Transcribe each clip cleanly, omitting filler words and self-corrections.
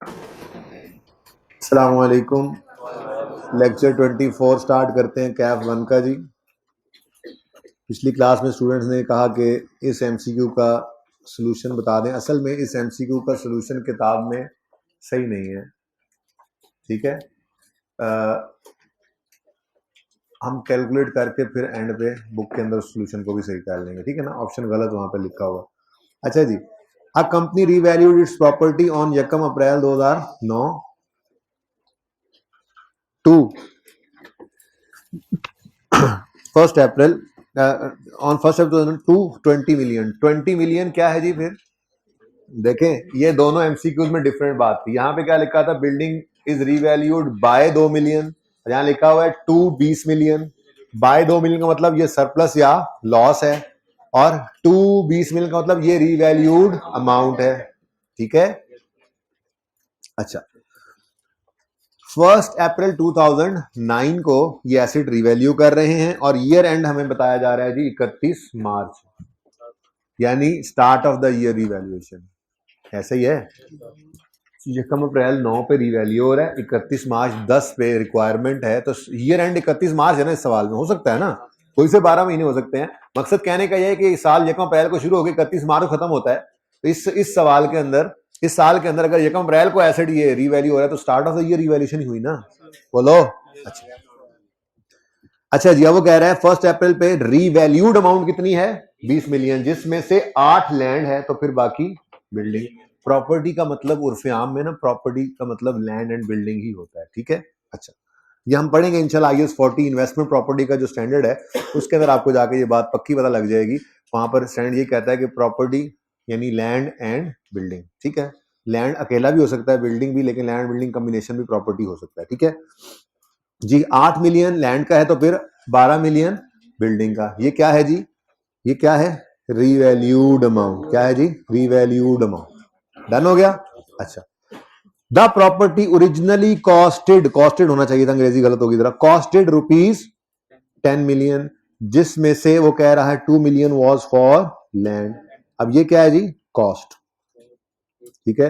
अस्सलाम वालेकुम। Lecture 24 start करते हैं कैफ 1 का जी। पिछली क्लास में स्टूडेंट्स ने कहा कि इस एमसीक्यू का सलूशन बता दें। असल में इस एमसीक्यू का सलूशन किताब में सही नहीं है, ठीक है। हम कैलकुलेट करके फिर एंड पे बुक के अंदर सलूशन को भी सही कर लेंगे, ठीक है ना। ऑप्शन गलत वहां पे लिखा हुआ। अच्छा जी, a company revalued its property on 1 April 2009 to 1 April on 1 April to 20 million. 20 million क्या है जी? फिर देखें, ये दोनों एमसीक्यूज में डिफरेंट बात थी। यहाँ पे क्या लिखा था? Building is revalued by 2 million. यहाँ लिखा हुआ है टू 20 मिलियन। बाय 2 मिलियन का मतलब ये सरप्लस या लॉस है, और टू 20 मिलियन का मतलब ये रीवैल्यूड अमाउंट है, ठीक है। अच्छा, 1 अप्रैल 2009 को ये एसेट रिवैल्यू कर रहे हैं और ईयर एंड हमें बताया जा रहा है जी 31 मार्च, यानी start of the year revaluation. ऐसा ही है। 1 अप्रैल 9 पे रिवैल्यू हो रहा है, 31 मार्च 10 पे रिक्वायरमेंट है, तो ईयर एंड 31 मार्च है ना। इस सवाल में हो सकता है ना, कोई से 12 महीने हो सकते हैं। मकसद कहने का यह है कि साल 1 अप्रैल को शुरू होकर 31 मार्च को खत्म होता है। तो इस सवाल के अंदर, इस साल के अंदर अगर 1 अप्रैल को एसेट ये रिवैल्यू हो रहा है तो start of the year revaluation ही हुई ना। बोलो। अच्छा जी, अब वो कह रहा है 1 अप्रैल पे रीवैल्यूड अमाउंट कितनी है? 20 मिलियन, जिसमें से 8 लैंड है, तो फिर बाकी बिल्डिंग। प्रॉपर्टी का मतलब उर्फ आम में ना, प्रॉपर्टी का मतलब लैंड एंड बिल्डिंग ही होता है, ठीक है। अच्छा, ये हम पढ़ेंगे इंशाल्लाह। IAS 40 इन्वेस्टमेंट प्रॉपर्टी का जो स्टैंडर्ड है, उसके अंदर आपको जाके ये बात पक्की पता लग जाएगी। वहां पर स्टैंडर्ड ये कहता है कि प्रॉपर्टी यानी लैंड एंड बिल्डिंग, ठीक है। लैंड अकेला भी हो सकता है, बिल्डिंग भी, लेकिन लैंड बिल्डिंग कॉम्बिनेशन भी प्रॉपर्टी हो सकता है, ठीक है जी। 8 मिलियन लैंड का है, तो फिर 12 मिलियन बिल्डिंग का। ये क्या है जी? ये क्या है? Revalued amount. क्या है जी? Revalued amount. डन हो गया। अच्छा, the property originally costed, costed होना चाहिए था, अंग्रेजी गलत होगी जरा, कॉस्टेड रुपीज 10 मिलियन, जिसमें से वो कह रहा है 2 मिलियन वॉज फॉर लैंड। अब ये क्या है जी? कॉस्ट, ठीक है।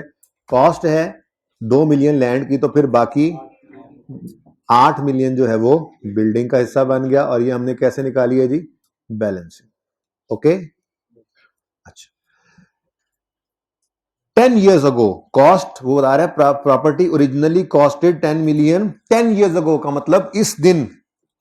कॉस्ट है 2 मिलियन लैंड की, तो फिर बाकी 8 मिलियन जो है वो बिल्डिंग का हिस्सा बन गया। और ये हमने कैसे निकाली है जी? बैलेंस। ओके। अच्छा, 10 years ago कॉस्ट, वो बता रहा है property originally costed 10 million 10 years ago का मतलब इस दिन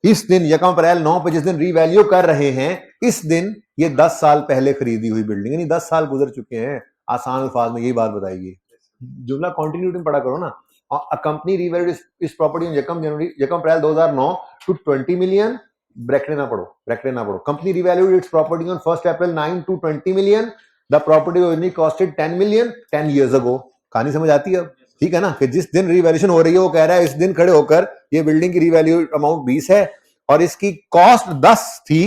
1 अप्रैल 9 पे जिस दिन रीवैल्यू कर रहे हैं, इस दिन ये 10 साल पहले खरीदी हुई बिल्डिंग, यानी 10 साल गुजर चुके हैं। आसान अल्फाज में यही बात बताएगी। जुमला कॉन्टिन्यूटी में पढ़ा करो ना। A company revalued is property in 1 April 2009 to 20 million, bracket ना पढ़ो, ब्रैकेट ना पढ़ो। Company revalued its property on 1 April 9 to 20 million, the property only costed 10 million 10 years ago। कहानी समझ आती है अब? ठीक है ना, कि जिस दिन रिवैल्यूएशन हो रही है, वो कह रहा है इस दिन खड़े होकर ये बिल्डिंग की रिवैल्यू अमाउंट 20 है और इसकी कॉस्ट 10 थी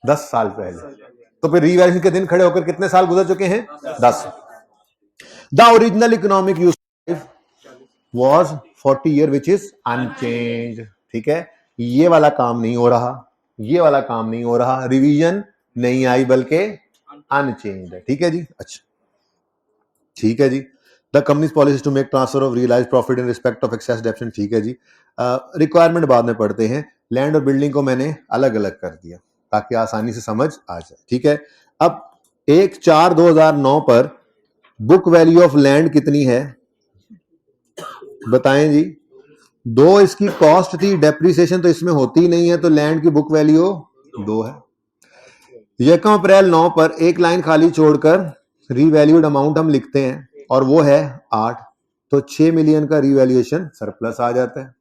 10 साल पहले। तो फिर रिवैल्यूएशन के दिन खड़े होकर कितने साल गुजर चुके हैं? 10। The original economic use was 40 year which is unchanged, ठीक है। ये वाला काम नहीं हो रहा, ये वाला काम नहीं हो रहा, रिवीजन नहीं आई बल्कि अनचेंज है, ठीक है जी। अच्छा, ठीक है जी। The company's policy to make transfer of realise profit in respect of excess depreciation, ठीक है जी। रिक्वायरमेंट बाद में पढ़ते हैं। लैंड और बिल्डिंग को मैंने अलग अलग कर दिया ताकि आसानी से समझ आ जाए, ठीक है। अब 1/4/2009 पर बुक वैल्यू ऑफ लैंड कितनी है बताएं जी? 2 इसकी कॉस्ट थी, डेप्रिसिएशन तो इसमें होती ही नहीं है, तो लैंड की बुक वैल्यू 2 है। 1 अप्रैल 9 पर एक लाइन खाली छोड़कर रीवैल्यूड अमाउंट हम लिखते हैं और वो है 8, तो 6 मिलियन का रीवैल्यूएशन सरप्लस आ जाता है।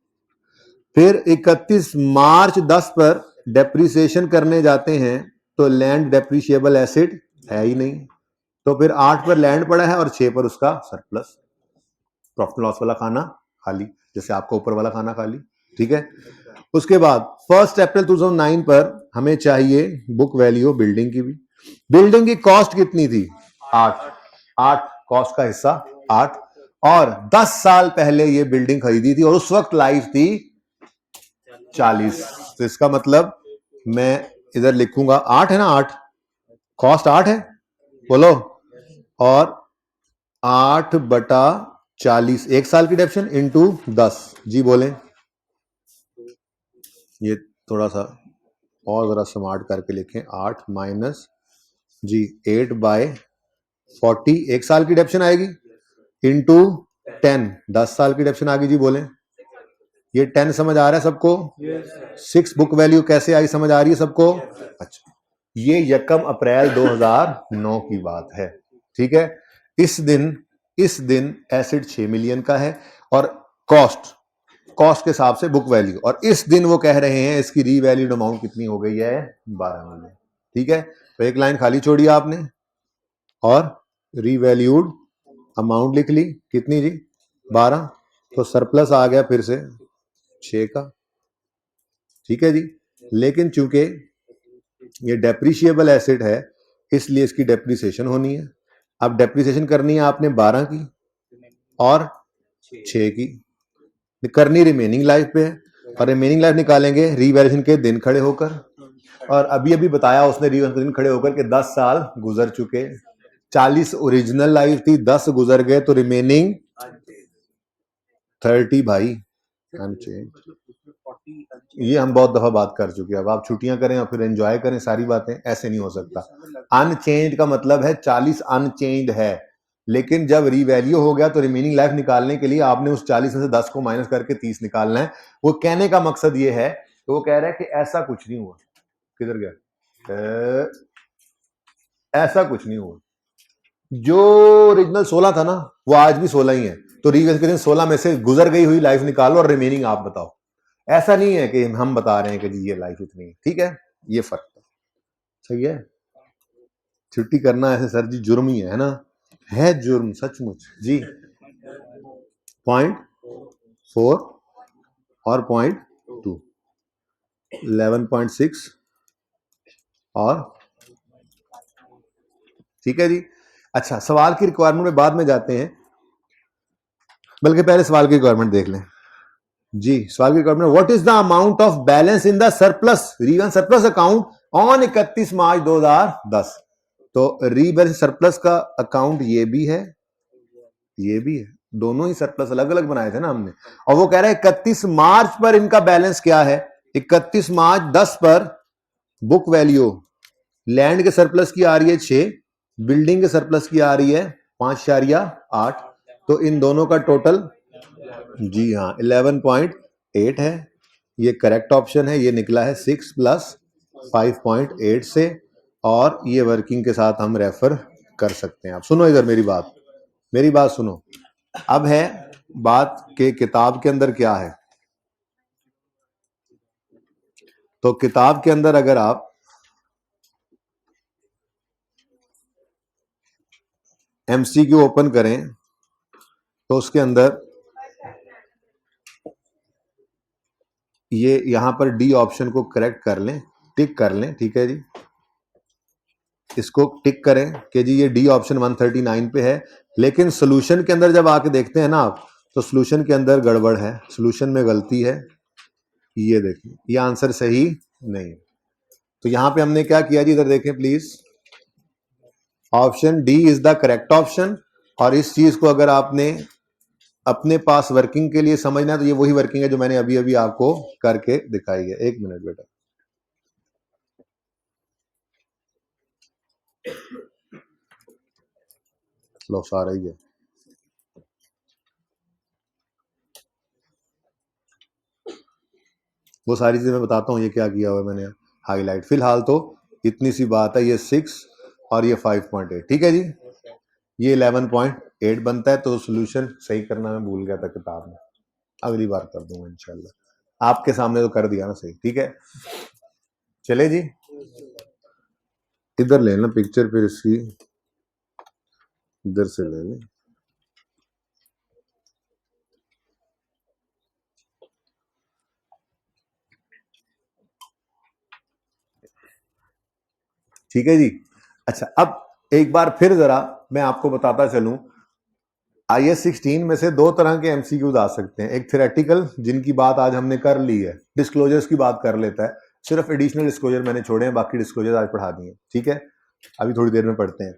फिर 31 मार्च 10 पर डेप्रिसिएशन करने जाते हैं तो लैंड डेप्रिशिएबल एसेट है ही नहीं, तो फिर 8 पर लैंड पड़ा है और 6 पर उसका सरप्लस। प्रॉफिट लॉस वाला खाना खाली, जैसे आपका ऊपर वाला खाना खाली, ठीक है। उसके बाद 1 अप्रैल 2009 पर हमें चाहिए बुक वैल्यू बिल्डिंग की भी। बिल्डिंग की कॉस्ट कितनी थी? 8। 8 कॉस्ट का हिस्सा 8, और 10 साल पहले ये बिल्डिंग खरीदी थी और उस वक्त लाइफ थी 40। तो इसका मतलब मैं इधर लिखूंगा 8 है ना, 8 कॉस्ट 8 है, बोलो, और 8/10 40 1 साल की डेप्शन इंटू 10। जी बोलें, ये थोड़ा सा और जरा स्मार्ट करके लिखें, 8 माइनस जी 8/40 1 साल की डेप्शन आएगी, इंटू 10 10 साल की डेप्शन आ गई। जी बोलें, ये 10 समझ आ रहा है सबको? 6 बुक वैल्यू कैसे आई, समझ आ रही है सबको? अच्छा, ये 1 अप्रैल 2009 की बात है, ठीक है। इस दिन एसिड 6 मिलियन का है और कॉस्ट के हिसाब से बुक वैल्यू, और इस दिन वो कह रहे हैं इसकी रीवैल्यूड अमाउंट कितनी हो गई है, 12 मिलियन, ठीक है। तो एक लाइन खाली छोड़ी आपने और रीवैल्यूड अमाउंट लिख ली, कितनी जी, 12। तो सरप्लस आ गया फिर से 6 का, ठीक है जी। लेकिन चूंकि ये डेप्रिशिएबल एसेट है इसलिए इसकी डेप्रिसिएशन होनी है। अब डेप्रिसिएशन करनी है आपने 12 की और 6 की, करनी रिमेनिंग लाइफ पे है, और रिमेनिंग लाइफ निकालेंगे रीवैल्यूएशन के दिन खड़े होकर, और अभी अभी बताया उसने रीवैल्यूएशन के दिन खड़े होकर कि 10 साल गुजर चुके, 40 ओरिजिनल लाइफ थी, 10 गुजर गए, तो रिमेनिंग 30 भाई अनचेंज। ये हम बहुत दफा बात कर चुके हैं, अब आप छुट्टियां करें और फिर एंजॉय करें सारी बातें, ऐसे नहीं हो सकता। अनचेंज का मतलब है 40 अनचेंज है, लेकिन जब रीवैल्यू हो गया तो रिमेनिंग लाइफ निकालने के लिए आपने उस 40 में से 10 को माइनस करके 30 निकालना है। वो कहने का मकसद ये है, तो वो कह रहा है कि ऐसा कुछ नहीं हुआ, किधर गया, ऐसा कुछ नहीं हुआ, जो ओरिजिनल 16 था ना वो आज भी 16 ही है, तो रीवैल्यूएशन के दिन 16 में से गुजर गई हुई लाइफ निकालो और रिमेनिंग आप बताओ। ऐसा नहीं है कि हम बता रहे हैं कि जी ये लाइफ इतनी है, ठीक है, ये फर्क है, सही है। छुट्टी करना ऐसे सर जी जुर्म ही है ना, है जुर्म सचमुच जी। 0.4 और 0.2 11.6 और, ठीक है जी। अच्छा, सवाल की रिक्वायरमेंट में बाद में जाते हैं, बल्कि पहले सवाल की रिक्वायरमेंट देख लें जी। सवाल की requirement, what is the amount of balance in the surplus revaluation surplus account on 31 March 2010। तो रीबैलेंस सरप्लस का अकाउंट ये भी है, ये भी है, दोनों ही सरप्लस अलग अलग बनाए थे ना हमने, और वो कह रहा है 31 मार्च पर इनका बैलेंस क्या है। 31 मार्च 10 पर बुक वैल्यू लैंड के सरप्लस की आ रही है 6, बिल्डिंग के सरप्लस की आ रही है 5.8, तो इन दोनों का टोटल जी हाँ 11.8 है। ये करेक्ट ऑप्शन है, ये निकला है 6 + 5.8 से, और ये वर्किंग के साथ हम रेफर कर सकते हैं। आप सुनो इधर मेरी बात सुनो। अब है बात के किताब के अंदर क्या है, तो किताब के अंदर अगर आप एमसीक्यू ओपन करें तो उसके अंदर ये यहां पर डी ऑप्शन को करेक्ट कर लें, टिक कर लें, ठीक है जी। इसको टिक करें कि जी ये डी ऑप्शन 139 पे है, लेकिन सोल्यूशन के अंदर जब आके देखते हैं ना आप, तो सोल्यूशन के अंदर गड़बड़ है, सोल्यूशन में गलती है, ये देखिए ये आंसर सही नहीं। तो यहां पे हमने क्या किया जी, इधर देखें please, option D is the correct option, और इस चीज को अगर आपने अपने पास वर्किंग के लिए समझना है तो ये वही वर्किंग है जो मैंने अभी अभी आपको करके दिखाई है। एक मिनट बेटा, लो सारा ही है, वो सारी चीजें मैं बताता हूँ ये क्या किया हुआ है मैंने हाईलाइट। फिलहाल तो इतनी सी बात है, ये 6 और ये 5.8, ठीक है जी, ये 11.8 बनता है। तो सोल्यूशन सही करना मैं भूल गया था किताब में, अगली बार कर दूंगा इंशाल्लाह। आपके सामने तो कर दिया ना सही, ठीक है। चले जी, इधर ले लेना पिक्चर, फिर इसकी इधर से ले लें। ठीक है जी। अच्छा, अब एक बार फिर जरा मैं आपको बताता चलूं, IS 16 में से 2 तरह के एमसीक्यूज आ सकते हैं, एक थ्योरेटिकल जिनकी बात आज हमने कर ली है, डिस्क्लोजर्स की बात कर लेता है, सिर्फ एडिशनल डिस्क्लोजर मैंने छोड़े हैं, बाकी डिस्क्लोजर आज पढ़ा दिए, ठीक है, अभी थोड़ी देर में पढ़ते हैं।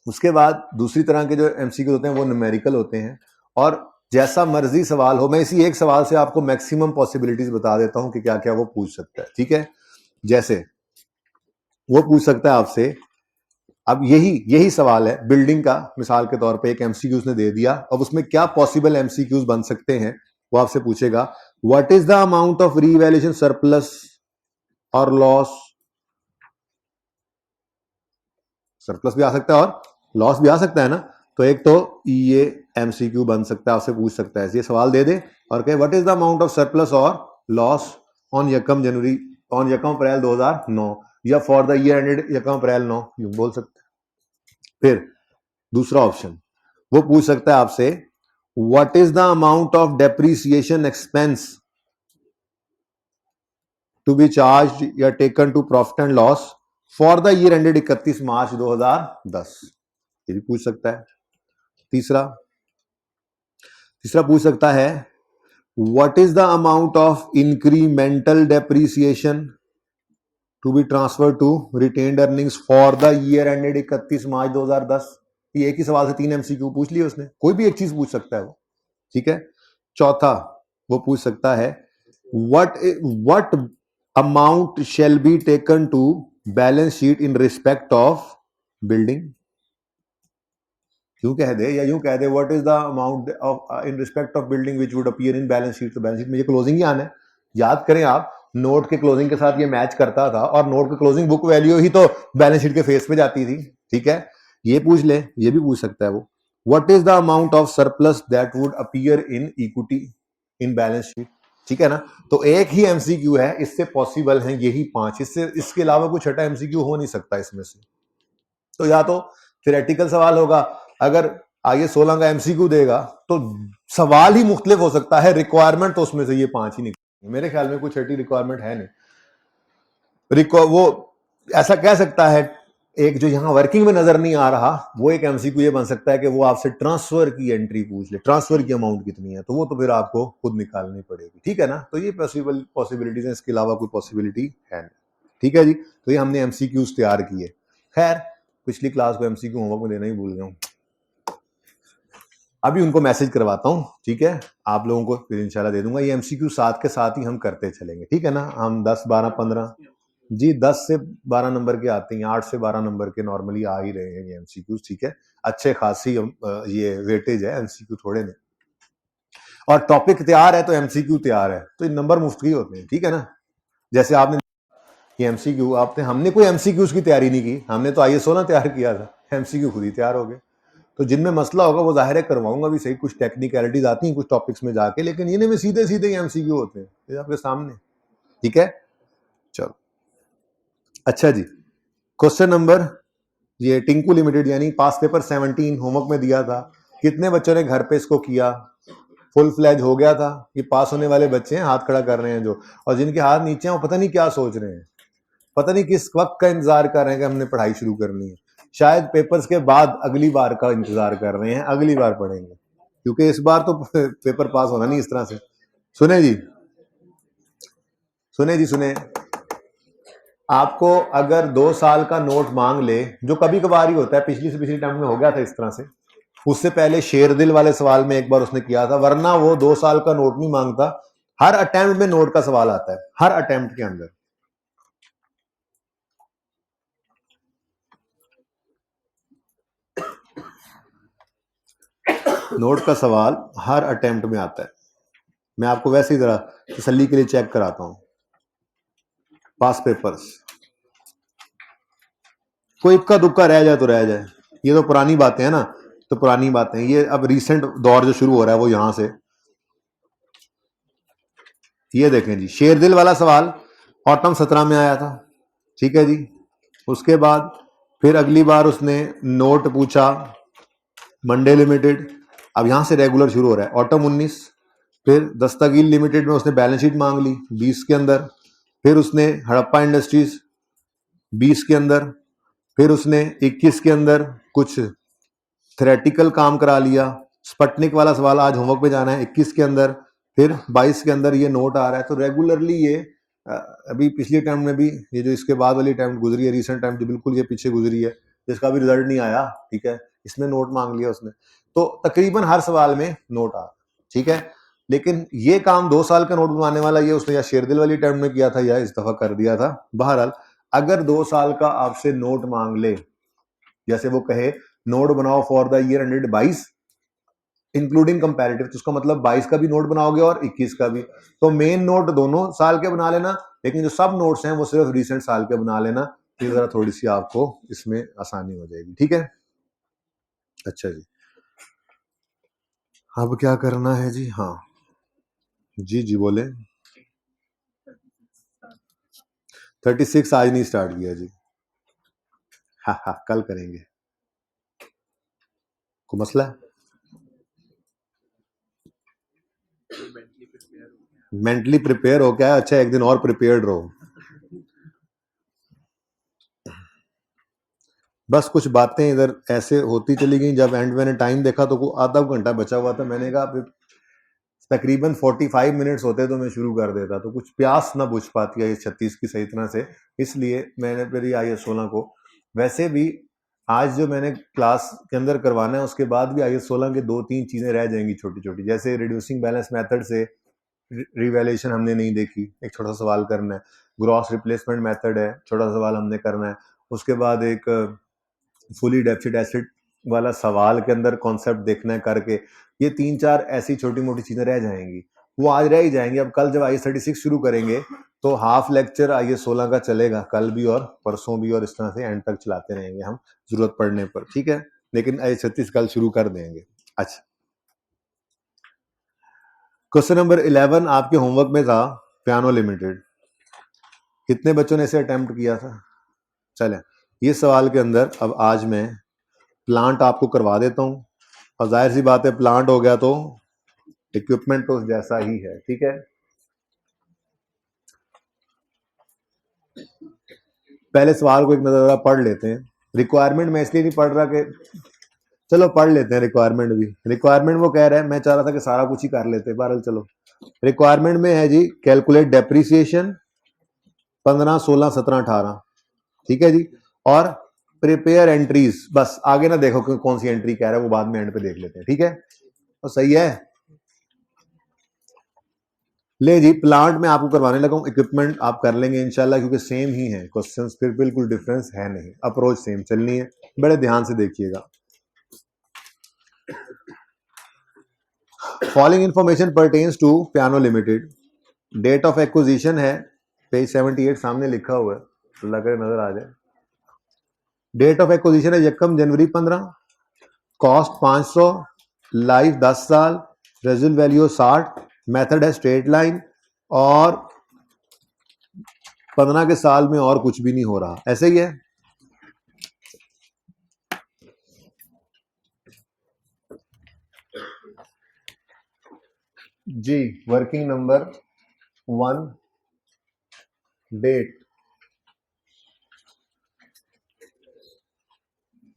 उसके बाद दूसरी तरह के जो एमसीक्यू होते हैं वो न्यूमेरिकल होते हैं, और जैसा मर्जी सवाल हो, मैं इसी एक सवाल से आपको मैक्सिमम पॉसिबिलिटीज बता देता हूं कि क्या क्या वो पूछ सकता है। ठीक है, जैसे वो पूछ सकता है आपसे, अब यही सवाल है बिल्डिंग का, मिसाल के तौर पे एक एमसीक्यू उसने दे दिया, अब उसमें क्या पॉसिबल एमसीक्यूज बन सकते हैं वो आपसे पूछेगा। What is the amount of revaluation surplus और लॉस, सरप्लस भी आ सकता है और लॉस भी आ सकता है ना, तो एक तो ये एमसीक्यू बन सकता है, आपसे पूछ सकता है, ये सवाल दे दे और कहे what is the amount of surplus और लॉस ऑन यकम जनवरी, ऑन यकम अप्रैल 2009, या फॉर द ईयर एंडेड यकम अप्रैल 9, यूं बोल सकते हैं। फिर दूसरा ऑप्शन वो पूछ सकता है आपसे what is the amount of depreciation expense to be charge या taken to profit and loss for the year ended 31 March 2010, ये भी पूछ सकता है। तीसरा पूछ सकता है what is the amount of incremental depreciation to be transfer to retained earnings for the year ended 31 March 2010। ये एक ही सवाल से 3 एमसीक्यू पूछ लिए उसने, कोई भी एक चीज पूछ सकता है वो। ठीक है, चौथा वो पूछ सकता है what amount shall be taken to balance sheet in respect of building, यूं कह दे या यूं कह दे what is the amount of in respect of building which would appear in balance sheet, तो बैलेंस शीट में ये क्लोजिंग ही आना है। याद करें आप, नोट के क्लोजिंग के साथ ये मैच करता था, और नोट के क्लोजिंग बुक वैल्यू ही तो बैलेंस शीट के फेस पे जाती थी। ठीक है, ये पूछ ले, ये भी पूछ सकता है वो। What is the amount of surplus that would appear in equity in balance sheet. ठीक है ना, तो एक ही एमसीक्यू है, इससे पॉसिबल है यही 5, इसके अलावा कुछ छठा एमसीक्यू हो नहीं सकता इसमें से। तो या तो थ्योरेटिकल सवाल होगा, अगर आगे 16 का एमसीक्यू देगा तो सवाल ही मुख्तलिफ हो सकता है, रिक्वायरमेंट तो उसमें से ये 5 ही निकलेंगे। मेरे ख्याल में कुछ छठी रिक्वायरमेंट है नहीं। वो ऐसा कह सकता है, एक जो यहां वर्किंग में नजर नहीं आ रहा, वो एक एमसीक्यू ये बन सकता है कि वो आपसे ट्रांसफर की एंट्री पूछ ले, ट्रांसफर की अमाउंट कितनी है, तो वो तो फिर आपको खुद निकालनी पड़ेगी। ठीक है ना, तो ये पॉसिबिलिटीज है, इसके अलावा कोई पॉसिबिलिटी है नहीं। ठीक है जी, तो ये हमने एमसीक्यूज तैयार किए। खैर, पिछली क्लास को एमसीक्यू होमवर्क में देना ही भूल गया हूं, अभी उनको मैसेज करवाता हूं। ठीक है, आप लोगों को फिर इंशाल्लाह दे दूंगा। ये एमसीक्यू साथ के साथ ही हम करते चलेंगे। ठीक है ना, हम 10 12 15 जी 10 से 12 नंबर के आते हैं, 8 से 12 नंबर के नॉर्मली आ ही रहे हैं ये एमसीक्यू। ठीक है, अच्छे खासी ये वेटेज है, एमसीक्यू थोड़े नहीं, और टॉपिक तैयार है तो एमसीक्यू तैयार है, तो ये नंबर मुफ्त ही होते हैं। ठीक है ना, जैसे आपने ये एमसीक्यू, हमने कोई एमसीक्यूज की तैयारी नहीं की, हमने तो IS 16 तैयार किया था, एमसीक्यू खुद ही तैयार हो गए। तो जिनमें मसला होगा वो जाहिर है करवाऊंगा भी सही, कुछ टेक्निकलिटीज आती हैं कुछ टॉपिक्स में जाके, लेकिन इन्हें में सीधे सीधे एमसीक्यू होते हैं, ये आपके सामने। ठीक है, चलो अच्छा जी, क्वेश्चन नंबर, ये टिंकू लिमिटेड यानी पास पेपर 17 होमवर्क में दिया था, कितने बच्चों ने घर पे इसको किया, फुल फ्लैज हो गया था। ये पास होने वाले बच्चे हैं, हाथ खड़ा कर रहे हैं जो, और जिनके हाथ नीचे हैं वो पता नहीं क्या सोच रहे हैं, पता नहीं किस वक्त का इंतजार कर रहे हैं कि हमने पढ़ाई शुरू करनी है, शायद पेपर्स के बाद अगली बार का इंतजार कर रहे हैं, अगली बार पढ़ेंगे, क्योंकि इस बार तो पेपर पास होना नहीं इस तरह से। सुने जी, सुने, आपको अगर 2 साल का नोट मांग ले, जो कभी कभार ही होता है, पिछली से पिछली टाइम में हो गया था इस तरह से, उससे पहले शेरदिल वाले सवाल में एक बार उसने किया था, वरना वो 2 साल का नोट नहीं मांगता, हर अटेम्प्ट में नोट का सवाल आता है, हर अटेम्प्ट के अंदर। नोट का सवाल हर अटेम्प्ट में आता है। मैं आपको वैसे ही जरा तसल्ली के लिए चेक कराता हूं पास पेपर्स, कोई इक्का दुक्का रह जाए तो रह जाए, ये तो पुरानी बातें हैं ना, तो पुरानी बातें, ये अब रिसेंट दौर जो शुरू हो रहा है वो यहां से, ये देखें जी, शेरदिल वाला सवाल ऑटम 17 में आया था। ठीक है जी, उसके बाद फिर अगली बार उसने नोट पूछा मंडे लिमिटेड, अब यहां से रेगुलर शुरू हो रहा है, ऑटम 19, फिर दस्तगीर लिमिटेड में उसने बैलेंस शीट मांग ली 20 के अंदर, फिर उसने हड़प्पा इंडस्ट्रीज 20 के अंदर, फिर उसने 21 के अंदर कुछ थ्योरेटिकल काम करा लिया, स्पटनिक वाला सवाल आज होमवर्क पे जाना है 21 के अंदर, फिर 22 के अंदर ये नोट आ रहा है। तो रेगुलरली ये अभी पिछली टाइम में भी, ये जो इसके बाद वाली टाइम गुजरी है, रिसेंट टाइम जो बिल्कुल ये पीछे गुजरी है, जिसका भी रिजल्ट नहीं आया, ठीक है, इसमें नोट मांग लिया उसने। तो तकरीबन हर सवाल में नोट आ, ठीक है। लेकिन ये काम 2 साल का नोट बनवाने वाला ये उसने या शेरदिल वाली टर्म में किया था या इस दफा कर दिया था। बहरहाल अगर 2 साल का आपसे नोट मांग ले, जैसे वो कहे नोट बनाओ for the year 122 including comparative, तो उसका मतलब 22 का भी नोट बनाओगे और 21 का भी। तो मेन नोट दोनों साल के बना लेना, लेकिन जो सब नोट्स हैं वो सिर्फ रिसेंट साल के बना लेना, फिर जरा थोड़ी सी आपको इसमें आसानी हो जाएगी, ठीक है। अच्छा जी, अब क्या करना है जी? हाँ जी जी बोले। 36 आज नहीं स्टार्ट किया जी, हाँ हाँ कल करेंगे। कोई मसला है? मेंटली प्रिपेयर हो क्या? अच्छा एक दिन और प्रिपेयर्ड रहो। बस कुछ बातें इधर ऐसे होती चली गई। जब एंड मैंने टाइम देखा तो आधा घंटा बचा हुआ था, मैंने कहा फिर तकरीबन 45 मिनट्स होते तो मैं शुरू कर देता, तो कुछ प्यास ना बुझ पाती है इस 36 की सही तरह से, इसलिए मैंने फिर ये IS 16 को, वैसे भी आज जो मैंने क्लास के अंदर करवाना है उसके बाद भी IS 16 के 2-3 चीजें रह जाएंगी छोटी छोटी, जैसे रिड्यूसिंग बैलेंस मेथड से रिवैल्यूएशन हमने नहीं देखी, एक छोटा सवाल करना है। ग्रॉस रिप्लेसमेंट मेथड है, छोटा सवाल हमने करना है। उसके बाद एक फुली डेफिसिट एसेट वाला सवाल के अंदर कॉन्सेप्ट देखना है करके, ये 3-4 ऐसी छोटी मोटी चीजें रह जाएंगी, वो आज रह ही जाएंगी। अब कल जब IS 36 शुरू करेंगे तो हाफ लेक्चर IS 16 का चलेगा, कल भी और परसों भी, और इस तरह से एंड तक चलाते रहेंगे हम जरूरत पड़ने पर, ठीक है। लेकिन IS 36 कल शुरू कर देंगे। अच्छा, क्वेश्चन नंबर 11 आपके होमवर्क में था पियानो लिमिटेड। कितने बच्चों ने इसे अटेम्प्ट किया था? चलें, ये सवाल के अंदर अब आज मैं प्लांट आपको करवा देता हूं, और जाहिर सी बात है प्लांट हो गया तो इक्विपमेंट तो जैसा ही है, ठीक है। पहले सवाल को एक नजर पढ़ लेते हैं। रिक्वायरमेंट मैं इसलिए नहीं पढ़ रहा कि, चलो पढ़ लेते हैं रिक्वायरमेंट भी। रिक्वायरमेंट वो कह रहा है, मैं चाह रहा था कि सारा कुछ ही कर लेते, बहरहाल चलो। रिक्वायरमेंट में है जी कैलकुलेट डेप्रीसिएशन 15, 16, 17, 18, ठीक है जी, और प्रिपेयर एंट्रीज। बस आगे ना देखो कि कौन सी एंट्री कह रहा है, वो बाद में एंड पे देख लेते हैं, ठीक है। तो सही है। ले जी, प्लांट में आपको करवाने लगा हूं, इक्विपमेंट आप कर लेंगे इंशाल्लाह, क्योंकि सेम ही है क्वेश्चंस, फिर बिल्कुल डिफरेंस है नहीं, अप्रोच सेम चलनी है। बड़े ध्यान से देखिएगा। Following information pertains to piano limited. Date of acquisition है पेज 78 सामने लिखा हुआ है, अल्लाह करे नजर आ जाए। डेट ऑफ एक्विजिशन है 1 जनवरी 15, कॉस्ट 500, लाइफ 10 साल, रेजिल वैल्यू 60, मेथड है स्ट्रेट लाइन, और 15 के साल में और कुछ भी नहीं हो रहा, ऐसे ही है। जी, वर्किंग नंबर 1, डेट।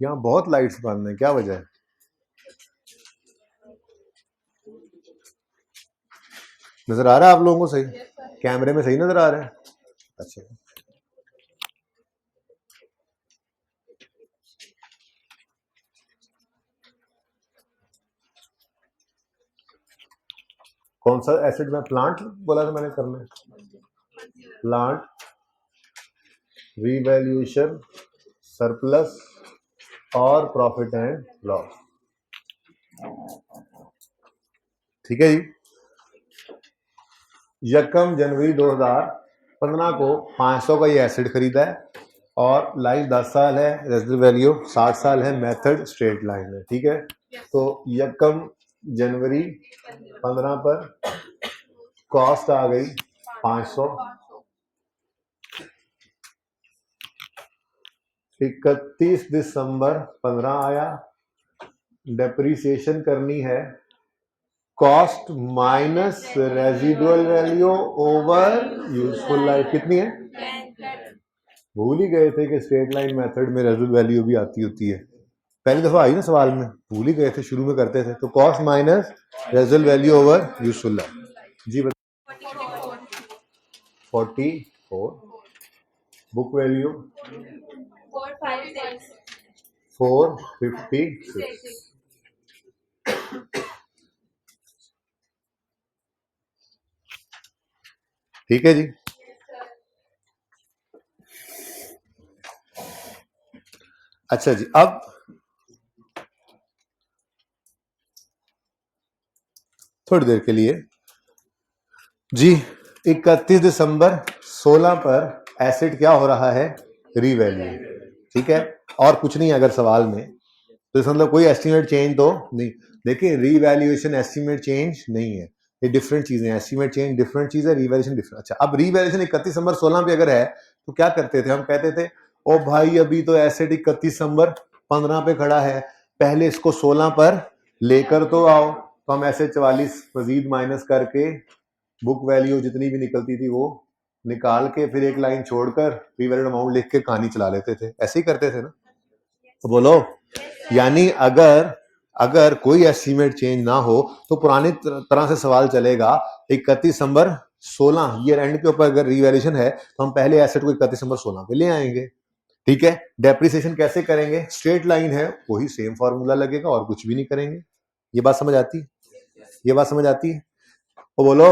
यहाँ बहुत लाइट्स बंद है, क्या वजह है? नजर आ रहा है आप लोगों को सही? कैमरे में सही नजर आ रहा है? अच्छा, कौन सा एसेट में प्लांट बोला था मैंने करना है? प्लांट रीवैल्यूएशन, सरप्लस और प्रॉफिट एंड लॉस, ठीक है जी। 1 जनवरी 2015 को 500 का ये एसेट खरीदा है, और लाइफ 10 साल है, रेजिडुअल वैल्यू 60 साल है, मेथड स्ट्रेट लाइन है, ठीक है। तो 1 जनवरी 15 पर कॉस्ट आ गई 500, 31 दिसंबर 15 आया, डेप्रीसिएशन करनी है cost minus residual value over useful life, कितनी है? भूल ही गए थे कि स्ट्रेट लाइन मेथड में रेजिडुअल वैल्यू भी आती होती है, पहली दफा आई ना सवाल में, भूल ही गए थे, शुरू में करते थे। तो cost minus residual value over useful life जी, 44, बुक वैल्यू 456। ठीक है जी। अच्छा जी, अब थोड़ी देर के लिए जी 31 दिसंबर 16 पर एसेट क्या हो रहा है, रीवैल्यू। ठीक है, और कुछ नहीं अगर सवाल में, तो इसका मतलब कोई एस्टिमेट चेंज तो नहीं। देखिए रीवैल्यूएशन एस्टिमेट चेंज नहीं है, ये डिफरेंट चीजें हैं। एस्टिमेट चेंज डिफरेंट चीज है, रीवैल्यूएशन डिफरेंट। अच्छा, अब रीवैल्यूएशन 31 दिसंबर 16 पे अगर है तो क्या करते थे हम, कहते थे ओ भाई अभी तो एसेट 31 दिसंबर 15 पे खड़ा है, पहले इसको 16 पर लेकर तो आओ। तो हम ऐसे 44 मजीद माइनस करके बुक वैल्यू जितनी भी निकलती थी वो निकाल के फिर एक लाइन छोड़कर रीवैल्यूड अमाउंट लिख के कहानी चला लेते थे। ऐसे ही करते थे ना, तो बोलो। यानी अगर अगर कोई एस्टीमेट चेंज ना हो तो पुरानी तरह से सवाल चलेगा 31 दिसंबर 16 ईयर एंड के ऊपर अगर रीवैल्यूएशन है तो हम पहले एसेट को 31 दिसंबर 16 पे ले आएंगे। ठीक है, डेप्रिसिएशन कैसे करेंगे, स्ट्रेट लाइन है, वही सेम फॉर्मूला लगेगा और कुछ भी नहीं करेंगे। ये बात समझ आती है, ये बात समझ आती है, तो बोलो।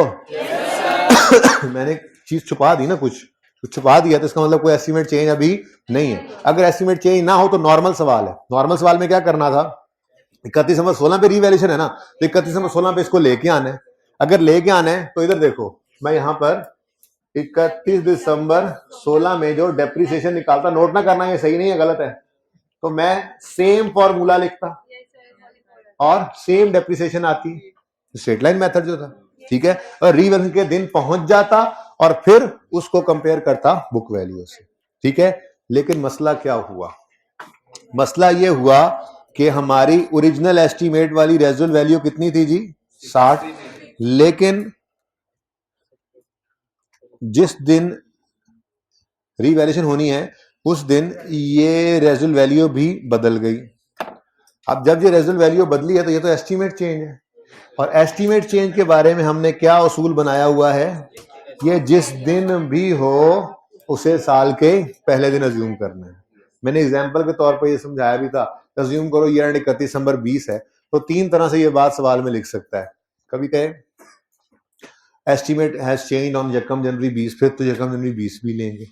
मैंने चीज छुपा दी ना, कुछ छुपा दिया तो इसका मतलब कोई एस्टीमेट चेंज अभी नहीं है। अगर एस्टीमेट चेंज ना हो तो नॉर्मल सवाल है। नॉर्मल सवाल में क्या करना था, 31 दिसंबर 16 पे रीवैल्यूएशन है ना, तो 31 दिसंबर 16 पे इसको लेके आना है। अगर लेके आना है तो इधर देखो, मैं यहां पर 31 दिसंबर 16 में जो डेप्रिसिएशन निकालता, नोट ना करना ये सही नहीं है गलत है, तो मैं सेम फॉर्मूला लिखता और सेम डेप्रिसिएशन आती, स्ट्रेट लाइन मेथड जो था। ठीक है, और रीवैल्यूएशन के दिन पहुंच जाता और फिर उसको कंपेयर करता बुक वैल्यू से। ठीक है, लेकिन मसला क्या हुआ, मसला ये हुआ कि हमारी ओरिजिनल एस्टीमेट वाली रेजुअल वैल्यू कितनी थी जी, 60। लेकिन जिस दिन रीवैल्यूएशन होनी है उस दिन ये रेजुअल वैल्यू भी बदल गई। अब जब ये रेजुअल वैल्यू बदली है तो ये तो एस्टीमेट चेंज है, और एस्टीमेट चेंज के बारे में हमने क्या उसूल बनाया हुआ है, ये जिस दिन भी हो उसे साल के पहले दिन अज्यूम करना है। मैंने एग्जांपल के तौर पर ये समझाया भी था, अज्यूम करो ईयर एंड 31 दिसंबर 20 है, तो तीन तरह से ये बात सवाल में लिख सकता है। कभी कहे एस्टीमेट हैज चेंज ऑन यकम जनवरी 20, फिर तो यकम जनवरी 20 भी लेंगे।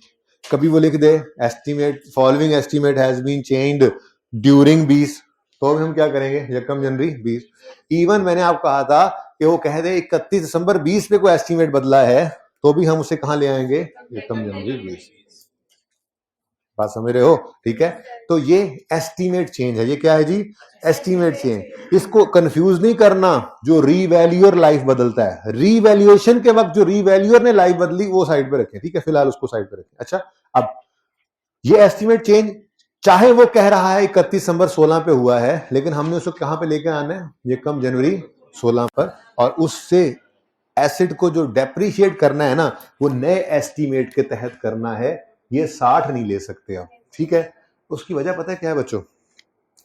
कभी वो लिख दे estimate following estimate has been changed during 20, तो हम क्या करेंगे यकम जनवरी 20। इवन मैंने आपको कहा था कि वो कह दे 31 दिसंबर 20 पे कोई एस्टीमेट बदला है तो भी हम उसे कहां ले आएंगे, यकम जनवरी 20। बात समझ रहे हो, ठीक है। तो ये एस्टीमेट चेंज है, ये क्या है जी, एस्टीमेट चेंज। इसको कंफ्यूज नहीं करना, जो रीवैल्यूअर लाइफ बदलता है, रीवैल्यूएशन के वक्त जो रीवैल्यूअर ने लाइफ बदली वो साइड पे रखें, ठीक है, फिलहाल उसको साइड पे रखें। अच्छा, अब ये एस्टीमेट चेंज चाहे वो कह रहा है 31 दिसंबर 16 पे हुआ है, लेकिन हमने उसको कहां पे लेके आना है, ये कम जनवरी 16 पर, और उससे एसिड को जो डेप्रिशिएट करना है ना वो नए एस्टीमेट के तहत करना है, ये 60 नहीं ले सकते आप। ठीक है, उसकी वजह पता है क्या है बच्चों,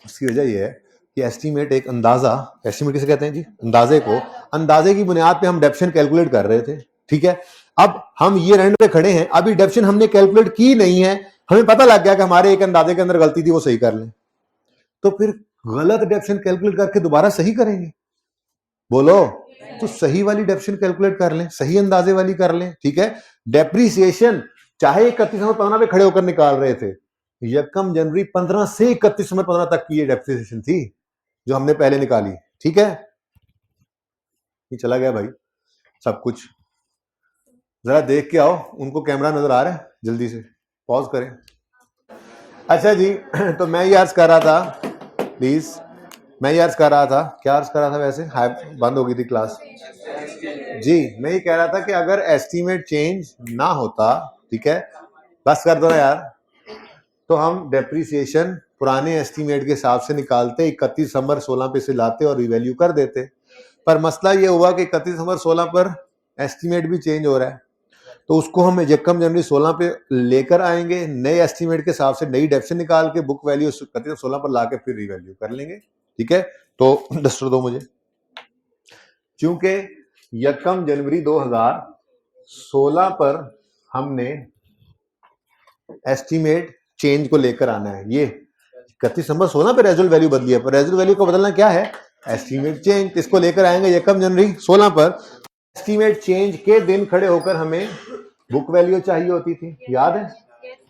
उसकी वजह ये है कि एस्टीमेट एक अंदाजा, एस्टीमेट किसे कहते हैं जी, अंदाजे को, अंदाजे की बुनियाद पे हम डेप्शन कैलकुलेट कर रहे थे। ठीक है, अब हम ये एंड पे खड़े हैं, अभी डेप्शन हमने कैलकुलेट की नहीं है, हमें पता लग गया कि हमारे एक अंदाजे के अंदर गलती थी, वो सही कर लें, तो फिर गलत डेप्शन कैलकुलेट करके दोबारा सही करेंगे, बोलो। तो सही वाली डेप्शन कैलकुलेट कर लें, सही अंदाजे वाली कर लें। ठीक है, डेप्रीसिएशन चाहे 31 दिसंबर 15 पे खड़े होकर निकाल रहे थे, यकम जनवरी 15 से 31 दिसंबर 15 तक की ये डेप्रीसिएशन थी जो हमने पहले निकाली। ठीक है, ये चला गया भाई सब कुछ, जरा देख के आओ, उनको कैमरा नजर आ रहा है, जल्दी से पॉज करें। अच्छा जी, तो मैं ये अर्ज कर रहा था, प्लीज, मैं ये अर्ज कर रहा था, क्या अर्ज कर रहा था वैसे, हाय बंद हो गई थी क्लास जी। मैं ये कह रहा था कि अगर एस्टीमेट चेंज ना होता, ठीक है, बस कर दो ना यार, तो हम डेप्रिसिएशन पुराने एस्टीमेट के हिसाब से निकालते, 31 दिसंबर 16 पे से लाते और रिवैल्यू कर देते। पर मसला ये हुआ कि 31 दिसंबर 16 पर एस्टीमेट भी चेंज हो रहा है, तो उसको हम यकम जनवरी 16 पे लेकर आएंगे, नए एस्टीमेट के हिसाब से नई डेप्शन निकाल के बुक वैल्यू 31 16 पर लाके फिर रिवैल्यू कर लेंगे। ठीक है, तो डस्टर दो मुझे, क्योंकि यकम जनवरी 2016 पर हमने एस्टीमेट चेंज को लेकर आना है, ये 31/16 पे रेजुअल वैल्यू बदली है, पर रेजुअल वैल्यू को बदलना क्या है, एस्टीमेट चेंज। इसको लेकर आएंगे 1 जनवरी 16 पर। एस्टीमेट चेंज के दिन खड़े होकर हमें बुक वैल्यू चाहिए होती थी, याद है,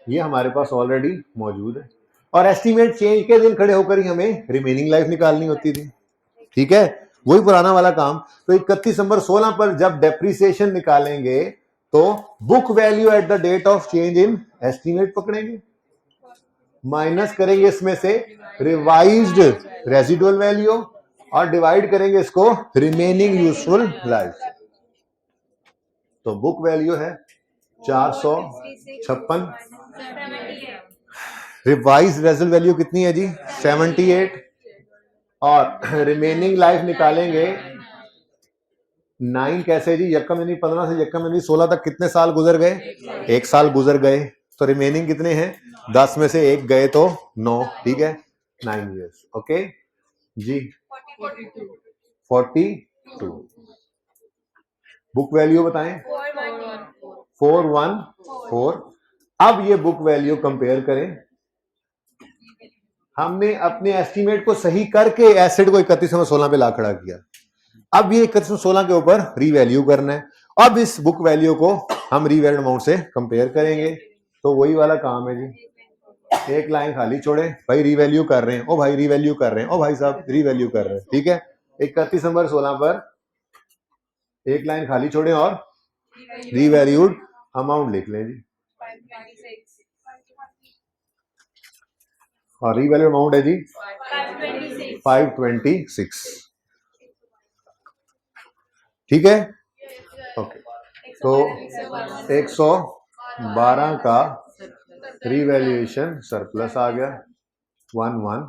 ये हमारे पास ऑलरेडी मौजूद है। और एस्टीमेट चेंज के दिन खड़े होकर ही हमें रिमेनिंग लाइफ निकालनी होती थी, ठीक है, वही पुराना वाला काम। तो 31/16 पर जब डेप्रिसिएशन निकालेंगे तो book value at the date of change in estimate पकड़ेंगे, माइनस करेंगे इसमें से रिवाइज्ड रेजिडुअल वैल्यू और डिवाइड करेंगे इसको रिमेनिंग यूजफुल लाइफ। तो बुक वैल्यू है 456, रिवाइज रेजुअल वैल्यू कितनी है जी 78, और रिमेनिंग लाइफ निकालेंगे 9 कैसे जी, यक्कम यानी 15 से यक्कम यानी 16 तक कितने साल गुजर गए, 1 साल गुजर गए, तो रिमेनिंग कितने हैं, 10 में से 1 गए तो 9, ठीक है, 9 इयर्स। ओके जी, 42। बुक वैल्यू बताएं 414। अब ये बुक वैल्यू कंपेयर करें, हमने अपने एस्टीमेट को सही करके एसेट को 31/16 पे ला खड़ा किया। अब ये 31/16 के ऊपर रीवैल्यू करना है। अब इस बुक वैल्यू को हम रीवैल्यूड अमाउंट से कंपेयर करेंगे, तो वही वाला काम है जी, एक लाइन खाली छोड़े, भाई रीवैल्यू कर रहे हैं, ओ भाई रीवैल्यू कर रहे हैं, ओ भाई साहब रीवैल्यू कर रहे हैं, ठीक है। 31/16 पर एक लाइन खाली छोड़े और रीवैल्यूड अमाउंट लिख लें जी, और रीवैल्यू अमाउंट है जी 526, ठीक है। ओके, तो 112 का रीवैल्यूएशन सरप्लस आ गया 112,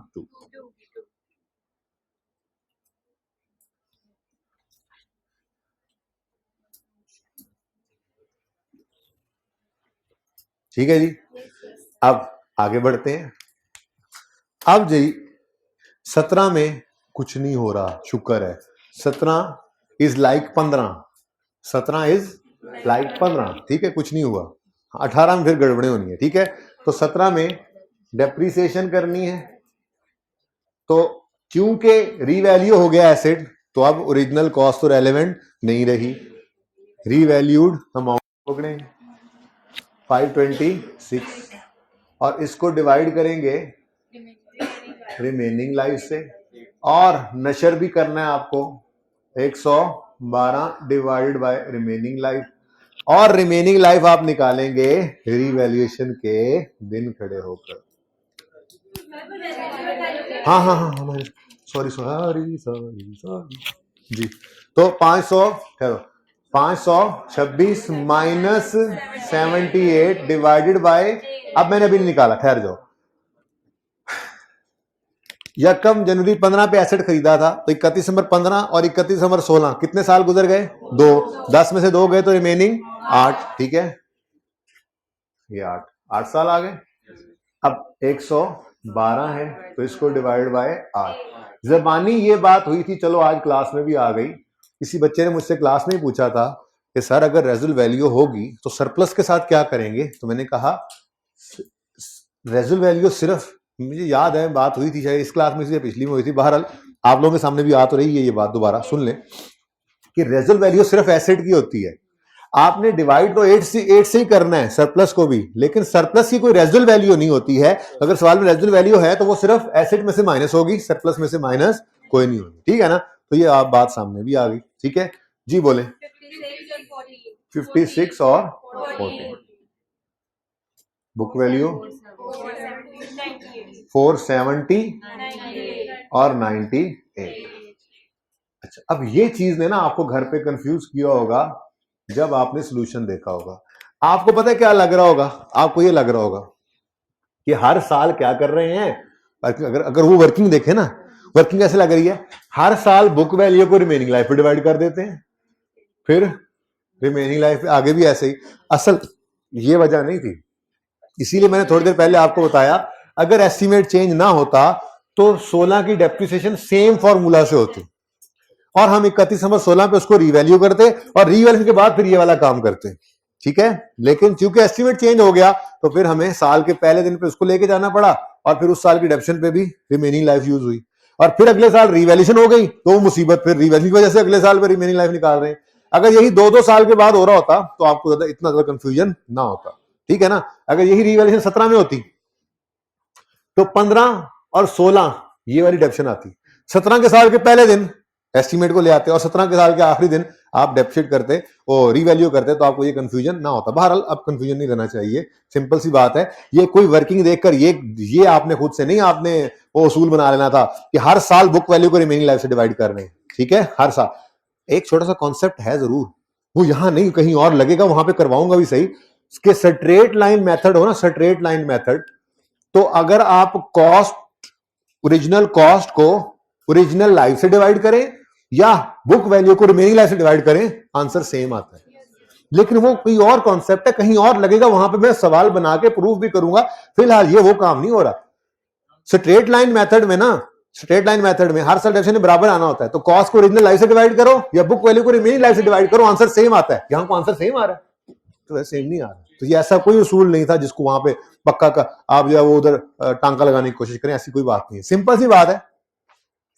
ठीक है जी। अब आगे बढ़ते हैं। अब जी 17 में कुछ नहीं हो रहा, शुक्र है, 17 इज लाइक 15, 17 इज लाइक 15, ठीक है, कुछ नहीं हुआ। 18 में फिर गड़बड़े होनी है, ठीक है। तो 17 में डेप्रिसिएशन करनी है, तो क्योंकि रीवैल्यू हो गया एसेट, तो अब ओरिजिनल कॉस्ट तो रेलेवेंट नहीं रही, रीवैल्यूड अमाउंट पकड़ेंगे 526 और इसको डिवाइड करेंगे रिमेनिंग लाइफ से, और नशर भी करना है आपको 112 डिवाइडेड बाय रिमेनिंग लाइफ, और रिमेनिंग लाइफ आप निकालेंगे रीवैल्यूएशन के दिन खड़े होकर। हाँ हाँ हाँ हाँ, सॉरी सॉरी सॉरी सॉरी जी। तो 526 माइनस 78 डिवाइडेड बाय, अब मैंने अभी नहीं निकाला, ठहर जाओ, यकम जनवरी 15 पे एसेट खरीदा था, तो 31/15 और 31/16 कितने साल गुजर गए, 2, 10 में से 2 गए तो रिमेनिंग 8, ठीक है, ये 8 साल आ गए। अब 112 है तो इसको डिवाइड बाय 8। जबानी ये बात हुई थी, चलो आज क्लास में भी आ गई। किसी बच्चे ने मुझसे क्लास में ही पूछा था कि सर अगर रेजुअल वैल्यू होगी तो सरप्लस के साथ क्या करेंगे, तो मैंने कहा रेजुअल वैल्यू सिर्फ, मुझे याद है बात हुई थी शायद इस क्लास में से पिछली में हुई थी, बहरहाल आप लोगों के सामने भी आ तो रही है ये बात, दोबारा सुन लें कि रेजुअल वैल्यू सिर्फ एसेट की होती है। आपने डिवाइड तो 8 से ही करना है सरप्लस को भी, लेकिन सरप्लस की कोई रेजुअल वैल्यू नहीं होती है। अगर सवाल में रेजुअल वैल्यू है तो वो सिर्फ एसेट में से माइनस होगी, सरप्लस में से माइनस कोई नहीं होगी, ठीक है ना। तो ये आप बात सामने भी आ गई, ठीक है जी, बोले 56 और 40, बुक वैल्यू 470 और 98। अच्छा, अब ये चीज ने ना आपको घर पे कंफ्यूज किया होगा जब आपने सॉल्यूशन देखा होगा। आपको पता है क्या लग रहा होगा, आपको ये लग रहा होगा कि हर साल क्या कर रहे हैं, अगर वो वर्किंग देखे ना, वर्किंग कैसे लग रही है, हर साल बुक वैल्यू को रिमेनिंग लाइफ पे डिवाइड कर देते हैं, फिर रिमेनिंग लाइफ पे आगे भी ऐसे ही। असल ये वजह नहीं थी, इसीलिए मैंने थोड़ी देर पहले आपको बताया अगर एस्टीमेट चेंज ना होता तो 16 की डेप्रिसिएशन सेम फॉर्मूला से होती और हम 31/16 पे उसको रीवैल्यू करते और रीवैल्यू के बाद फिर ये वाला काम करते, ठीक है। लेकिन चूंकि एस्टीमेट चेंज हो गया तो फिर हमें साल के पहले दिन पे उसको लेके जाना पड़ा और फिर उस साल की डेप्शन पे भी रिमेनिंग लाइफ यूज हुई, और फिर अगले साल रिवैल्यूएशन हो गई तो मुसीबत, फिर रिवैल्यूएशन की वजह से अगले साल पे रिमेनिंग लाइफ निकाल रहे हैं। अगर यही 2-2 साल के बाद हो रहा होता तो आपको इतना ज्यादा कंफ्यूजन ना होता, ठीक है ना। अगर यही रिवैल्यूएशन 17 में होती तो 15 और 16 ये वाली डेप्शन आती, 17 के साल के पहले दिन एस्टीमेट को ले आते और 17 के साल के आखिरी दिन आप डेप्शिट करते और रिवैल्यू करते तो आपको ये कंफ्यूजन ना होता। बहरहाल अब कंफ्यूजन नहीं रहना चाहिए, सिंपल सी बात है। ये कोई वर्किंग देखकर ये आपने खुद से नहीं, आपने वो उसूल बना लेना था कि हर साल बुक वैल्यू को रिमेनिंग लाइफ से डिवाइड कर रहे हैं, ठीक है। हर साल एक छोटा सा कॉन्सेप्ट है जरूर, वो यहां नहीं कहीं और लगेगा, वहां पे करवाऊंगा भी सही। इसके स्ट्रेट लाइन मेथड हो ना, स्ट्रेट लाइन मेथड, तो अगर आप कॉस्ट, ओरिजिनल कॉस्ट को ओरिजिनल लाइफ से डिवाइड करें या बुक वैल्यू को रिमेनिंग लाइफ से डिवाइड करें, आंसर सेम आता है। लेकिन वो कोई और कॉन्सेप्ट है, कहीं और लगेगा, वहां पे मैं सवाल बना के प्रूफ भी करूंगा। फिलहाल ये वो काम नहीं हो रहा। स्ट्रेट लाइन मेथड में ना, स्ट्रेट लाइन मेथड में हर साल डेफिनेशन बराबर आना होता है, तो कॉस्ट को ओरिजिनल लाइफ से डिवाइड करो या बुक वैल्यू को रिमेनिंग लाइफ से डिवाइड करो, आंसर सेम आता है। यहां को आंसर सेम आ रहा है, तो सेम नहीं आ रहा। तो ये ऐसा कोई उसूल नहीं था जिसको वहां पे पक्का का आप जो है वो उधर टांका लगाने की कोशिश करें, ऐसी कोई बात नहीं है। सिंपल सी बात है,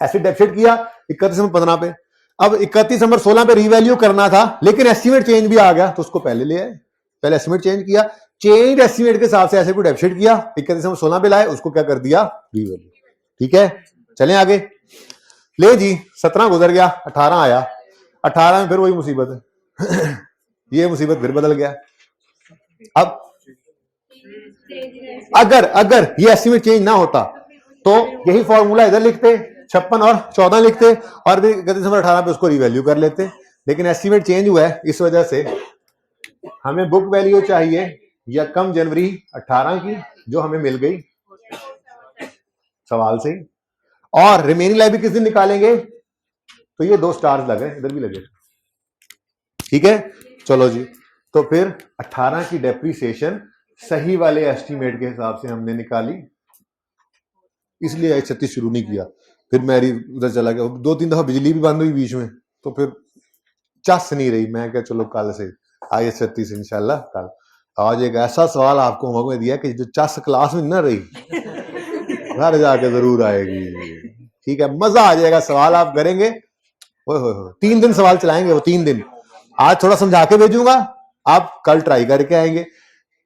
ऐसे डेफिसिट किया 31 नंबर 15 पे, अब 31 नंबर 16 पे रीवैल्यू करना था, लेकिन एस्टिमेट चेंज भी आ गया तो उसको पहले ले आए, पहले एस्टिमेट चेंज किया, चेंज एस्टिमेट के हिसाब से ऐसे कोई डेफिसिट किया, 31 नंबर 16 पे लाए, उसको क्या कर दिया, रीवैल्यू। ठीक है, चलें आगे। ले जी 17 गुजर गया, 18 आया, 18 में फिर वही मुसीबत है ये मुसीबत फिर बदल गया। अब अगर ये एस्टिमेट चेंज ना होता तो यही फॉर्मूला इधर लिखते, 56 और 14 लिखते और फिर 31 नंबर 18 पे उसको रिवैल्यू कर लेते। लेकिन एस्टिमेट चेंज हुआ है, इस वजह से हमें बुक वैल्यू चाहिए यकम जनवरी 18 की, जो हमें मिल गई सवाल से, और रिमेनिंग लाइफ भी किस दिन निकालेंगे, तो ये 2 स्टार्स लगे, इधर भी लगे। ठीक है, चलो जी, तो फिर 18 की डेप्रीसिएशन सही वाले एस्टीमेट के हिसाब से हमने निकाली, इसलिए 36 शुरू नहीं किया। फिर मैं उधर चला गया, 2-3 दफा बिजली भी बंद हुई बीच में, तो फिर चस नहीं रही। मैं क्या चलो कल से आगे 36 इंशाल्लाह कल। आज एक ऐसा सवाल आपको होमवर्क में दिया कि जो चस क्लास में ना रही घर जाके जरूर आएगी। ठीक है, मजा आ जाएगा, सवाल आप करेंगे। 3 दिन सवाल चलाएंगे वो 3 दिन। आज थोड़ा समझा के भेजूंगा, आप कल ट्राई करके आएंगे।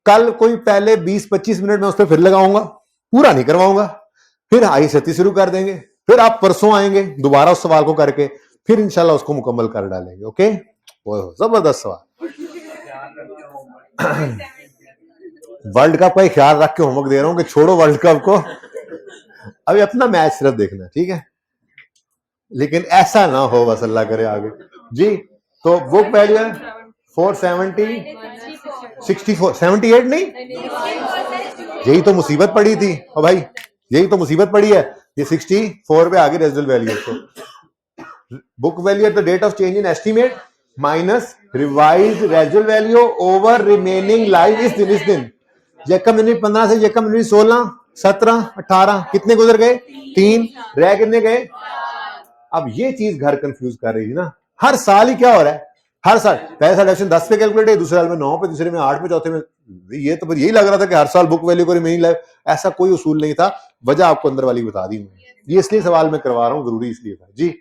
कल कोई पहले 20-25 मिनट में उस पर फिर लगाऊंगा, पूरा नहीं करवाऊंगा, फिर आई 36 शुरू कर देंगे, फिर आप परसों आएंगे दोबारा उस सवाल को करके, फिर इंशाल्लाह उसको मुकम्मल कर डालेंगे। ओके, जबरदस्त सवाल। वर्ल्ड कप का ख्याल रख के होमवर्क दे रहा हूं कि छोड़ो वर्ल्ड कप को, अभी अपना मैच सिर्फ देखना, ठीक है। लेकिन ऐसा ना हो, बस अल्लाह करे आगे जी। तो बुक वैल्यू है 470, 64, 78 नहीं, यही तो मुसीबत पड़ी थी और भाई यही तो मुसीबत पड़ी है। ये 64 पे आगे रेजिडुअल वैल्यू, तो book value at the date of change in estimate minus revise residual value over remaining life इस दिन यकम जनवरी 15 से यकम जनवरी 16, 17, 18 कितने गुजर गए, 3 रह कितने गए। अब ये चीज घर कंफ्यूज कर रही थी ना, हर साल ही क्या हो रहा है, हर साल पहले साल डेप्शन 10 पे कैलकुलेट है, दूसरे साल में 9 पे, तीसरे में 8 पे, चौथे में ये, तो फिर यही लग रहा था कि हर साल बुक वैल्यू को रिमेनिंग लाइफ, ऐसा कोई उसूल नहीं था। वजह आपको अंदर वाली बता दी, ये इसलिए सवाल मैं करवा रहा हूं, जरूरी इसलिए था जी।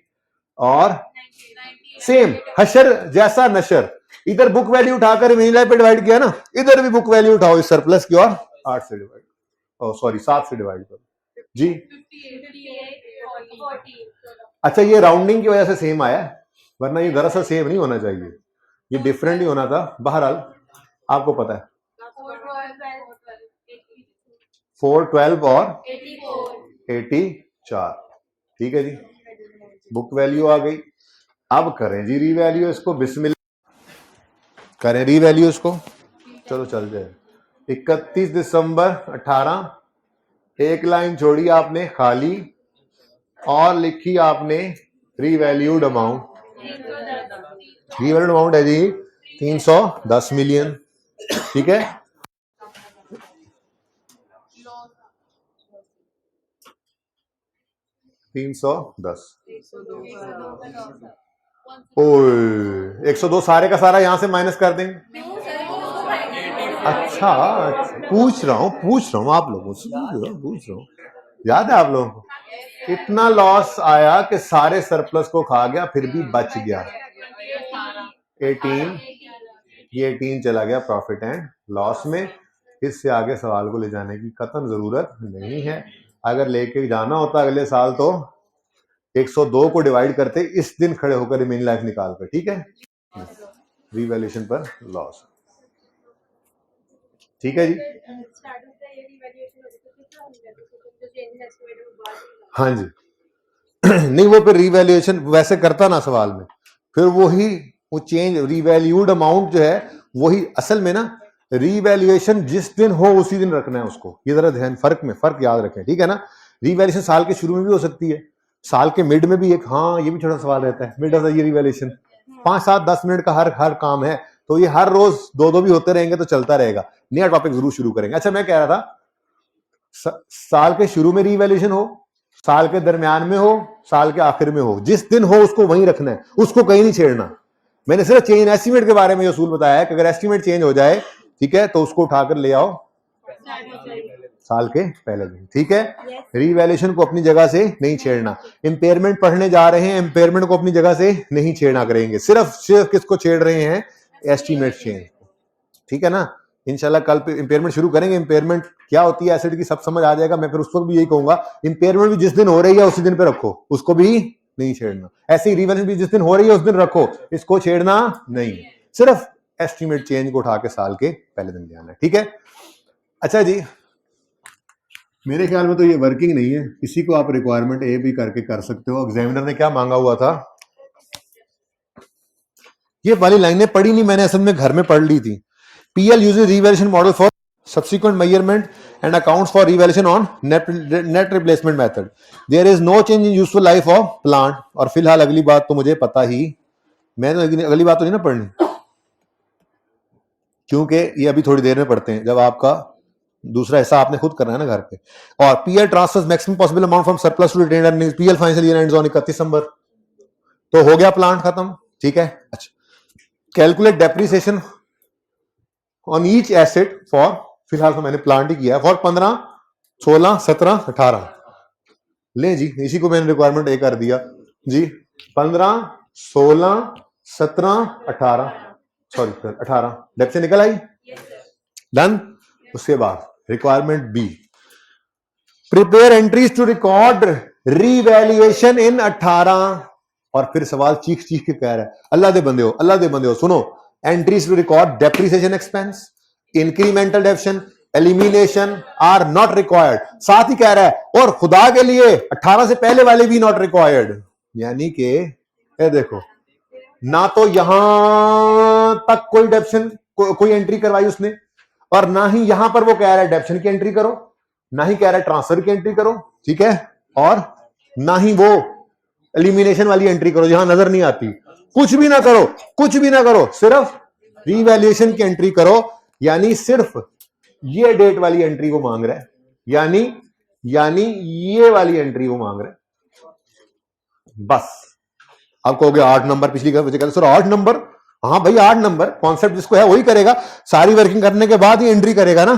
और सेम हशर जैसा नशर, इधर बुक वैल्यू उठाकर रिमेनिंग लाइफ पे डिवाइड किया ना, इधर भी बुक वैल्यू उठाओ इस सरप्लस की और 8 से डिवाइड, सॉरी 7 से डिवाइड करो जी। अच्छा, ये राउंडिंग की वजह से सेम आया, वरना ये दरअसल सेम नहीं होना चाहिए, ये डिफरेंट ही होना था। बहरहाल आपको पता है 412 और 84, ठीक है जी। बुक वैल्यू आ गई, अब करें जी रीवैल्यू इसको, बिस्मिल्लाह करें रीवैल्यू इसको, चलो चल जाए। 31 दिसंबर 18, एक लाइन छोड़ी आपने खाली और लिखी आपने रीवैल्यूड अमाउंट, रीवैल्यूड अमाउंट है जी 310 मिलियन, ठीक है। $310, 102 सारे का सारा यहां से माइनस कर देंगे, अच्छा, पूछ रहा हूँ आप लोगों से, पूछ रहा हूँ याद है आप लोगों को इतना लॉस आया कि सारे सरप्लस को खा गया फिर भी बच गया 18, ये 18 चला गया प्रॉफिट एंड लॉस में। इससे आगे सवाल को ले जाने की कतई जरूरत नहीं है। अगर लेके जाना होता अगले साल तो 102 को डिवाइड करते इस दिन खड़े होकर रिमेनिंग लाइफ निकाल कर, ठीक है, रीवैल्यूएशन पर लॉस, ठीक है जी। हाँ जी नहीं वो फिर रीवैल्यूएशन वैसे करता ना सवाल में, फिर वो चेंज रीवैल्यूड अमाउंट जो है वही असल में ना, रीवैल्यूएशन जिस दिन हो उसी दिन रखना है उसको, ये जरा ध्यान फर्क याद रखें, ठीक है ना। रीवैल्यूएशन साल के शुरू में भी हो सकती है, साल के मिड में भी एक, हाँ ये भी छोटा सवाल रहता है, mid of the year revaluation 5, 7, 10 minute का हर काम है, तो ये हर रोज दो भी होते रहेंगे तो चलता रहेगा। नया टॉपिक जरूर शुरू करेंगे। अच्छा मैं कह रहा था साल के शुरू में रीवैल्यूएशन हो, साल के दरमियान में हो, साल के आखिर में हो, जिस दिन हो उसको वहीं रखना है, उसको कहीं नहीं छेड़ना। मैंने सिर्फ चेंज एस्टिमेट के बारे में ये उसूल बताया है कि अगर एस्टिमेट चेंज हो जाए, ठीक है, तो उसको उठाकर ले आओ साल के पहले दिन, ठीक है। रीवैल्यूएशन को अपनी जगह से नहीं छेड़ना। इंपेयरमेंट पढ़ने जा रहे हैं, इंपेयरमेंट को अपनी जगह से नहीं छेड़ना करेंगे, सिर्फ किसको छेड़ रहे हैं, एस्टिमेट चेंज, ठीक है ना। इंशाल्लाह कल पे इंपेयरमेंट शुरू करेंगे, इंपेयरमेंट क्या होती है एसेट की सब समझ आ जाएगा। मैं फिर उस वक्त भी यही कहूंगा, इंपेयरमेंट भी जिस दिन हो रही है उसी दिन पे रखो, उसको भी नहीं छेड़ना। ऐसे ही रीवैल्यूएशन भी जिस दिन हो रही है उस दिन रखो, इसको छेड़ना नहीं, सिर्फ एस्टिमेट चेंज को उठा के साल के पहले दिन ले आना है, ठीक है। अच्छा जी, मेरे ख्याल में तो ये वर्किंग नहीं है, इसी को आप रिक्वायरमेंट ए भी करके कर सकते हो। एग्जामिनर ने क्या मांगा हुआ था, ये वाली लाइनें पढ़ी नहीं मैंने, असल में घर में पढ़ ली थी। PL uses revaluation model for subsequent measurement and accounts for revaluation on net replacement method. There is no change in useful life of plant. और फिलहाल अगली बात तो मुझे पता ही, मैंने अगली बात तो नहीं ना पढ़नी, क्योंकि ये अभी थोड़ी देर में पढ़ते हैं जब आपका दूसरा हिस्सा आपने खुद करना है ना घर पे। और PL transfers maximum possible amount from surplus to retained earnings, PL financial year ends on 31 December, तो हो गया प्लांट खत्म, ठीक है। अच्छा, calculate depreciation on each asset for, फिलहाल तो मैंने प्लांट ही किया है, फॉर 15, 16, 17, 18, ले जी, इसी को मैंने रिक्वायरमेंट ए कर दिया जी। 15, 16, 17, 18, सॉरी 18 डेप से निकल आई, डन। उसके बाद requirement B, prepare entries to record revaluation in 18। और फिर सवाल चीख चीख के कह रहा है, अल्लाह दे बंदे हो, अल्लाह दे बंदे हो, सुनो, entries to record depreciation expense, incremental depreciation, elimination are not required. साथ ही कह रहा है और खुदा के लिए 18 से पहले वाले भी नॉट रिक्वायर्ड, यानी कि देखो ना तो यहां तक कोई डेप्शन कोई एंट्री करवाई उसने, और ना ही यहां पर वो कह रहा है डेप्शन की एंट्री करो, ना ही कह रहा है ट्रांसफर की एंट्री करो, ठीक है, और ना ही वो एलिमिनेशन वाली एंट्री करो जहां नजर नहीं आती। कुछ भी ना करो, कुछ भी ना करो, सिर्फ रीवैल्यूएशन की एंट्री करो, यानी सिर्फ ये डेट वाली एंट्री वो मांग रहा है, यानी ये वाली एंट्री वो मांग रहा है, बस। आप कहोगे 8 नंबर पिछली का सर 8 नंबर, हाँ भाई 8 नंबर, कॉन्सेप्ट जिसको है वही करेगा, सारी वर्किंग करने के बाद ही एंट्री करेगा ना,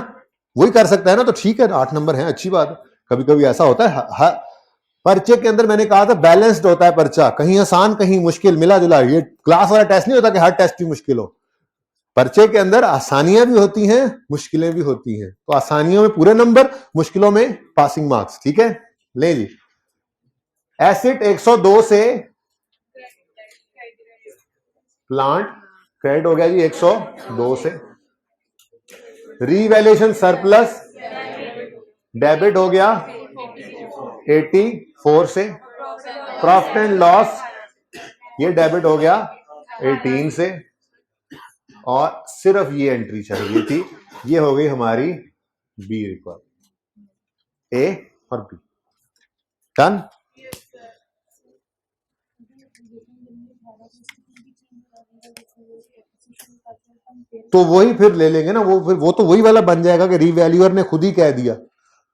वही कर सकता है ना, तो ठीक है 8 नंबर है, अच्छी बात है। कभी कभी ऐसा होता है पर्चे के अंदर, मैंने कहा था बैलेंस्ड होता है पर्चा, कहीं आसान कहीं मुश्किल, मिला जुला। ये क्लास वाला टेस्ट नहीं होता कि हर टेस्ट की मुश्किल हो, पर्चे के अंदर आसानियां भी होती हैं, मुश्किलें भी होती हैं, तो आसानियों में पूरे नंबर, मुश्किलों में पासिंग मार्क्स, ठीक है। ले जी, एसिड 102 से प्लांट क्रेडिट हो गया जी 102 से, रीवैल्यूएशन सरप्लस डेबिट हो गया 84 से, प्रॉफिट एंड लॉस ये डेबिट हो गया 18 से, और सिर्फ ये एंट्री चाहिए थी, ये हो गई हमारी बी रिक्वायर्ड, ए और बी, डन। तो वही फिर ले लेंगे ना, वो तो वही वाला बन जाएगा कि रीवैल्यूअर ने खुद ही कह दिया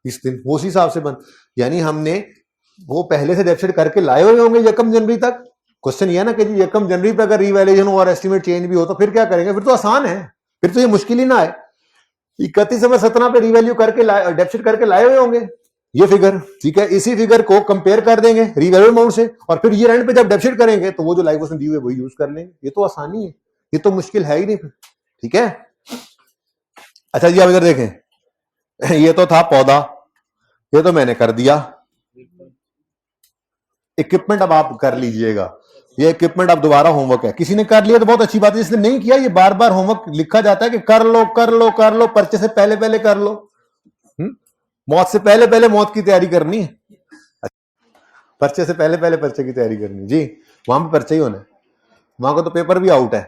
इस दिन, वो उसी हिसाब से बन, यानी हमने वो पहले से डेप्सिट करके लाए हुए होंगे 1 जनवरी तक। क्वेश्चन ये ना कि 1 जनवरी पर अगर रीवैल्यूएशन हो और एस्टिमेट चेंज भी हो तो फिर क्या करेंगे, फिर तो आसान है, फिर तो ये मुश्किल ही ना है। 31 नंबर 17 पे रीवैल्यू करके डेप्सिट करके लाए हुए होंगे ये फिगर, ठीक है। इसी फिगर को कंपेयर कर देंगे रीवैल्यू अमाउंट से, और फिर ईयर एंड पे जब डेप्सिट करेंगे तो वो जो लाइफ उसने दी हुई वही यूज कर लेंगे। ये तो आसानी है, ये तो मुश्किल है ही नहीं, ठीक है। अच्छा जी, अब इधर देखें, ये तो था पौधा, ये तो मैंने कर दिया। इक्विपमेंट अब आप कर लीजिएगा, ये इक्विपमेंट अब दोबारा होमवर्क है। किसी ने कर लिया तो बहुत अच्छी बात है, जिसने नहीं किया ये बार बार होमवर्क लिखा जाता है कि कर लो कर लो कर लो, पर्चे से पहले पहले कर लो। मौत से पहले पहले मौत की तैयारी करनी है, पर्चे से पहले पहले पर्चे की तैयारी करनी जी। वहां पे पर्चे ही होना है, वहां को तो पेपर भी आउट है,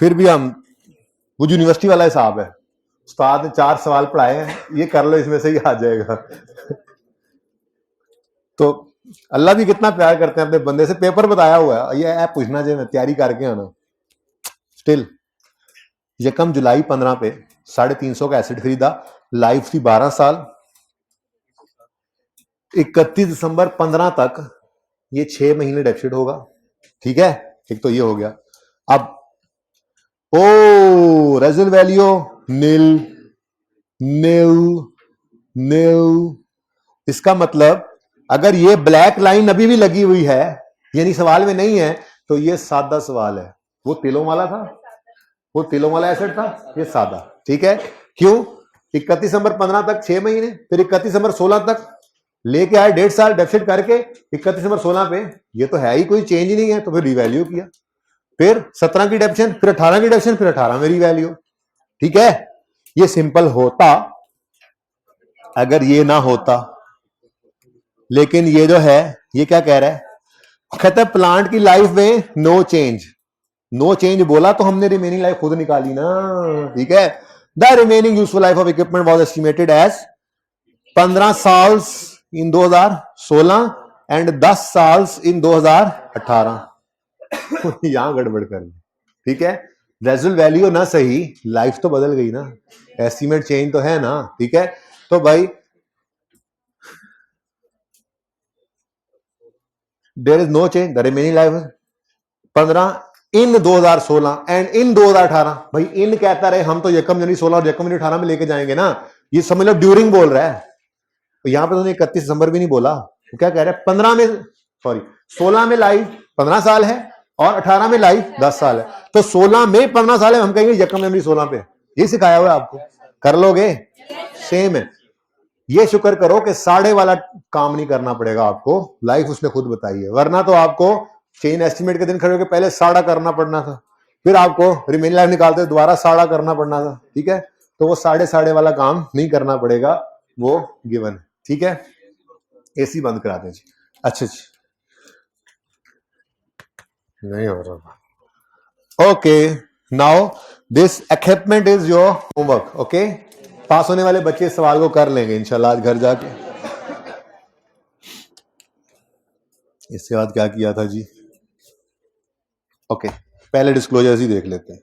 फिर भी हम वो यूनिवर्सिटी वाला हिसाब है, उस्ताद ने 4 सवाल पढ़ाए हैं, ये कर लो इसमें से ही आ जाएगा। तो अल्लाह भी कितना प्यार करते हैं अपने बंदे से, पेपर बताया हुआ है, ये ऐप पूछना चाहिए तैयारी करके आना। स्टिल यकम जुलाई 15 पे 350 का एसेट खरीदा, लाइफ थी 12 साल, 31 दिसंबर 15 तक ये 6 महीने डेप्सिट होगा, ठीक है। एक तो ये हो गया। अब ओ रेजल वैल्यू नील नील नील, इसका मतलब अगर ये ब्लैक लाइन अभी भी लगी हुई है, यानी सवाल में नहीं है, तो ये सादा सवाल है। वो तिलों वाला था, वो तिलों वाला एसेट था, ये सादा, ठीक है। क्यों? 31 दिसंबर 15 तक 6 महीने, फिर 31 दिसंबर 16 तक लेके आए 1.5 साल डेफिसिट करके, 31 दिसंबर 16 पे ये तो है ही कोई चेंज ही नहीं है, तो फिर रिवैल्यू किया, फिर 17 की डेप्शन, फिर 18 की डेप्शन, फिर 18 में रिवैल्यू, ठीक है। ये सिंपल होता अगर ये ना होता, लेकिन ये जो है ये क्या कह रहा है, कहता है प्लांट की लाइफ में नो चेंज। नो चेंज बोला तो हमने रिमेनिंग लाइफ खुद निकाली ना, ठीक है। The remaining useful life of equipment was estimated as 15 साल इन 2016 एंड 10 साल इन 2018। यहां गड़बड़ कर ली, ठीक है। रेजल वैल्यू ना सही, लाइफ तो बदल गई ना, एस्टिमेट चेंज तो है ना, ठीक है। तो भाई there is no change, the remaining life 15 in 2016 and in 2018। भाई इन कहता रहे, हम तो यकम जनवरी 16 और यकम जनवरी 18 में लेके जाएंगे ना, ये समझ लो ड्यूरिंग बोल रहा है। तो यहां पे तो 31 दिसंबर भी नहीं बोला, तो क्या कह रहा है 15 में, सॉरी 16 में लाइफ 15 साल है और 18 में लाइफ 10 साल है, तो 16 में 15 साल है, हम कहेंगे यकम जनवरी 16 पे। ये सिखाया हुआ है आपको, कर लोगे, सेम है। ये शुक्र करो कि साढ़े वाला काम नहीं करना पड़ेगा आपको, लाइफ उसने खुद बताई है, वरना तो आपको चेन एस्टिमेट के दिन खड़े होकर पहले साढ़ा करना पड़ना था, फिर आपको रिमेनिंग लाइफ निकालते दोबारा साढ़ा करना पड़ना था, ठीक है। तो वो साढ़े वाला काम नहीं करना पड़ेगा, वो गिवन है, ठीक है। एसी बंद करा दें जी। अच्छा जी, नहीं हो रहा। Okay, now this equipment is your homework, okay. Pass होने वाले बच्चे सवाल को कर लेंगे इंशाल्लाह आज घर जाके। इसके बाद क्या किया था जी, ओके, पहले डिस्क्लोजर्स ही देख लेते हैं।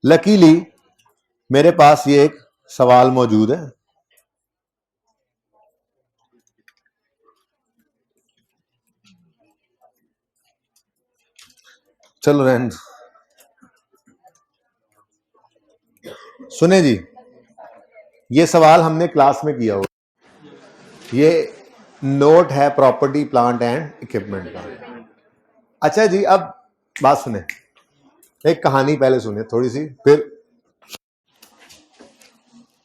लकीली मेरे पास ये एक सवाल मौजूद है, चलो रहने सुने जी। ये सवाल हमने क्लास में किया हुआ, ये नोट है प्रॉपर्टी प्लांट एंड इक्विपमेंट का। अच्छा जी, अब बात सुने, एक कहानी पहले सुने थोड़ी सी, फिर